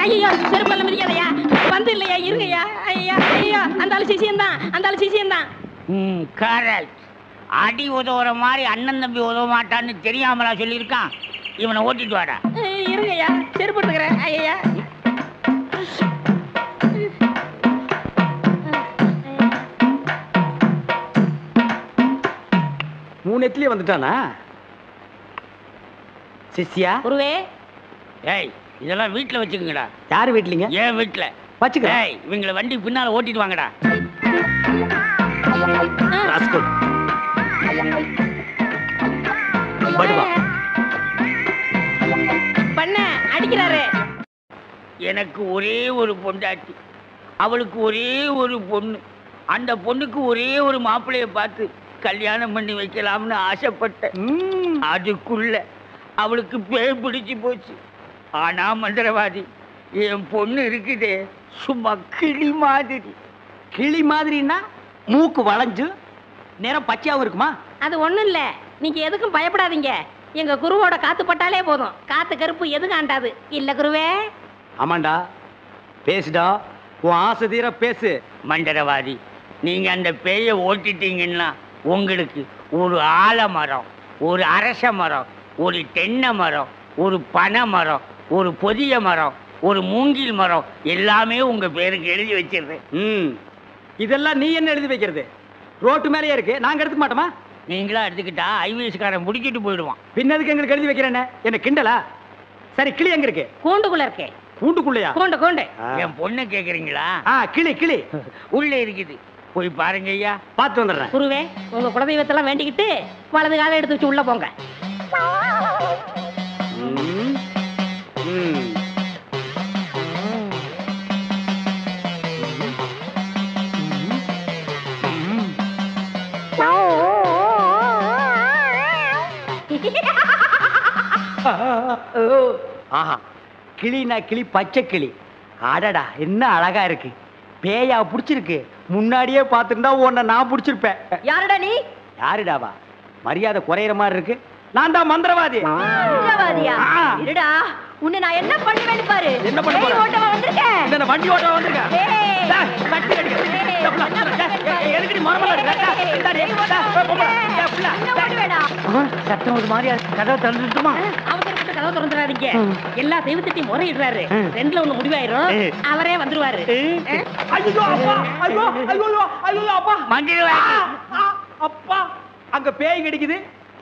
ஐயோ, செருப்பல்ல மிதிக்காதயா. வந்து இல்லையா, இருங்கய்யா. ஐயா ஐயோ, அந்த ஆளு சிசியன் தான், அந்த ஆளு சிசியன் தான்.
கரெக்ட். அடி உதவுற மாதிரி அண்ணன் தம்பி உதவ மாட்டான்னு தெரியாமலா சொல்லியிருக்கான். இவனை ஓட்டிட்டு வாடா.
இருங்கய்யா, செருப்பு எடுத்துக்கிறேன். ஐயா,
3 எத்துலயே வந்துட்டானா சிஷ்யா?
குருவே.
ஏய், இதெல்லாம் வீட்டுல வச்சுக்கங்கடா.
யாரு வீட்லீங்க?
ஏன் வீட்டுல
வச்சுக்கிறேன்.
ஏய், இவங்களை வண்டி பின்னால ஓட்டிட்டு வாங்கடா.
பண்ண அடிக்கிறாரு.
எனக்கு ஒரே ஒரு பொண்டாட்டி, அவளுக்கு ஒரே ஒரு பொண்ணு. அந்த பொண்ணுக்கு ஒரே ஒரு மாப்பிள்ளைய பார்த்து கல்யாணம் பண்ணி வைக்கலாம்னு ஆசைப்பட்டேன். அதுக்குள்ள அவளுக்கு பேய் பிடிச்சு போச்சு. ஆனா மந்திரவாதி, என் பொண்ணு இருக்குதே, சும்மா கிளி மாதிரி.
கிளி மாதிரின்னா மூக்கு வளைஞ்சு நேரம் பச்சையாவும் இருக்குமா?
அது ஒண்ணும் இல்ல, நீங்க எதுக்கும் பயப்படாதீங்க. எங்க குருவோட காத்து பட்டாலே போதும், காத்து கருப்பு எதுக்கு ஆண்டாது இல்ல குருவே?
ஆமாண்டா, பேசுடா, உன் ஆசை தீர பேசு.
மந்திரவாதி, நீங்க அந்த பேயை ஓட்டிட்டீங்கன்னா உங்களுக்கு ஒரு ஆலமரம், ஒரு அரச மரம், ஒரு தென்னை மரம், ஒரு பனை மரம், ஒரு பொதிய மரம், ஒரு மூங்கில் மரம் எல்லாமே உங்க பேருக்கு எழுதி வச்சிருக்கேன்.
இதெல்லாம் நீ என்ன எழுதி வைக்கிறது? ரோட்டு மேலேயே இருக்கு, நாங்க எடுத்துக்க மாட்டோமா?
நீங்களா எடுத்துக்கிட்டா ஐவிஎஸ்காரன் முடிக்கிட்டு போயிடுவான்.
பின்னதுக்கு எங்களுக்கு எழுதி வைக்கிறேன்னு என்ன கிண்டலா? சரி, கிளி எங்க இருக்கு?
கூண்டுக்குள்ள இருக்கே.
கூண்டுக்குள்ளையா?
கூண்டு.
என் பொண்ணு கேக்குறீங்களா?
கிளி
உள்ள இருக்குது, போய் பாருங்க ஐயா.
பார்த்து வந்துடுறேன்.
குருவே, உங்க குலதெய்வத்தெல்லாம் வேண்டிக்கிட்டு வலது காலை எடுத்து வச்சு உள்ள போங்க.
ஆஹா, கிளினா கிளி, பச்சை கிளி. அடடா, என்ன அழகா இருக்கு. பேயா புடிச்சிருக்கு. முன்னாடியே பார்த்துருந்தா உன்னை நான் புடிச்சிருப்பேன்.
யாருடா நீ?
யாருடாவா? மரியாதை குறையிற மாதிரி இருக்கு. நான் தான் மந்திரவாதி.
மந்திரவாதியா? இருடா, உன்னை நான் என்ன பண்ணுவேன்னு பாரு.
என்ன பண்ண போற?
ஓட்டவா வந்திருக்கேன்.
இந்த வண்டி ஓட்டவா வந்திருக்கேன். வண்டி அடிக்க. எதுக்கு மரமல சத்தம் ஒரு மாதிரியா? கதவை திறந்துட்டுமா?
அவசரப்பட்டு கதவை திறந்துடாதீங்க. எல்லா தெய்வத்தையும் முறையிடுறாரு. ரெண்டுல ஒண்ணு முடிவாயிரும். அவரே வந்துருவாரு.
ஐயோ அப்பா, ஐயோ ஐயோ ஐயோ அப்பா, அப்பா, அங்க பேய் கிடைக்குது,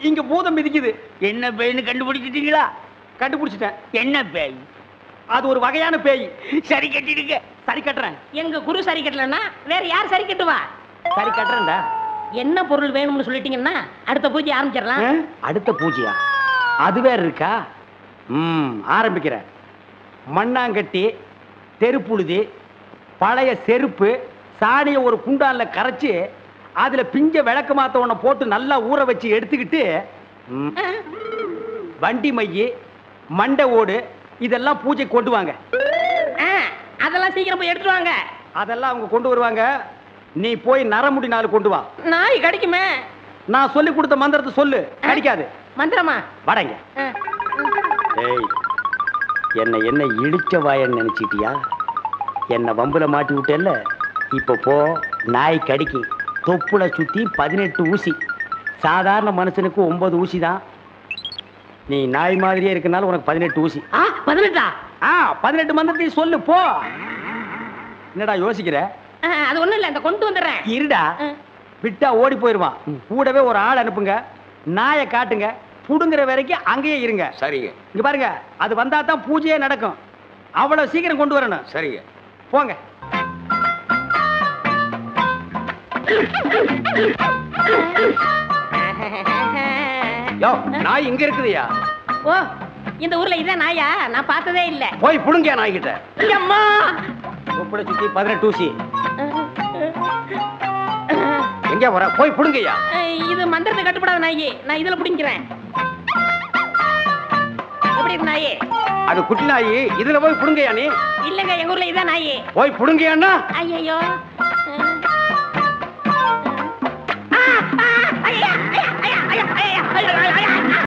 இங்க பூதம் மிதிக்குது.
என்ன பேய்னு கண்டுபிடிச்சிட்டீங்களா?
கண்டுபிடிச்சிட்டேன்.
என்ன பேய்?
அது ஒரு வகையான பேய்.
சரி கட்டிடுங்க.
சரி கட்டுறேன்.
எங்க குரு சரி கட்டலன்னா வேற யார் சரி கட்டுவா?
சரி கட்டுறேன்டா.
என்ன பொருள் வேணும்னு சொல்லிட்டீங்கன்னா அடுத்த பூஜை ஆரம்பிச்சிடலாம்.
அடுத்த பூஜையா? அது வேற இருக்கா? ஆரம்பிக்கிறேன். மண்ணாங்கட்டி, தெருப்புழுதி, பழைய செருப்பு, சாணியை ஒரு குண்டான்ல கரைச்சு அதுல பிஞ்ச விளக்கு மாத்த ஒண்ண போட்டு நல்லா ஊற வச்சு எடுத்துக்கிட்டு வண்டி மைய, மண்டை ஓடு இதெல்லாம் பூஜை கொண்டு வாங்க.
அதெல்லாம் சீக்கிரம் போய் எடுத்துட்டு வாங்க.
அதெல்லாம் அவங்க கொண்டு வருவாங்க. நீ போய் நரமுடி நாள் கொண்டு வா.
நாய் கிடைக்குமே.
நான் சொல்லி கொடுத்த மந்திரத்தை சொல்லு. கிடைக்காது.
மந்திரமா?
வடங்க. ஏய், என்ன இடிச்ச வாயன்னு நினைச்சிட்டியா? என்ன வம்புல மாட்டி விட்டேல்ல, இப்ப போ. நாய் கடிக்கு தொப்புல சுத்தி 18 ஊசி. சாதாரண மனுஷனுக்கு 9 ஊசி தான். நீ நாய் மாதிரியே இருக்கனால உனக்கு 18 ஊசி.
18?
18 மந்திரத்தையும் சொல்லு போ. என்னடா யோசிக்கிற?
அது ஒண்ணும் இல்ல, இந்த கொண்டு வந்துடுறேன்.
இருடா, விட்டா ஓடி போயிருவான். கூடவே ஒரு ஆள் அனுப்புங்க. நாயை காட்டுங்க. புடுங்குற வரைக்கும் அங்கேயே இருங்க.
சரிங்க.
இங்க பாருங்க, அது வந்தா தான் பூஜையே நடக்கும். அவ்வளவு சீக்கிரம் கொண்டு வரணும்.
சரிங்க.
போங்க. யோ, நாய் இங்க இருக்குதுயா.
ஓ, இந்த ஊர்ல இதான் நாயா? நான் பார்த்ததே இல்ல.
போய் புடுங்க நாய்கிட்ட.
அம்மா,
தொப்புல சுத்தி 18 ஊசி. எங்க வர? போய் புடுங்கய்யா.
இது மந்திரத்தை கட்டுப்படாத நாயி. நான் இதுல புடிங்கிறேன். எப்படி இருக்கு நாயி?
அது குட்டி நாயி. இதுல போய் புடுங்கய்யா நீ.
இல்லங்க, எங்க ஊர்ல இதான் நாயி.
போய் புடுங்கய்யான்னா.
ஐயோ,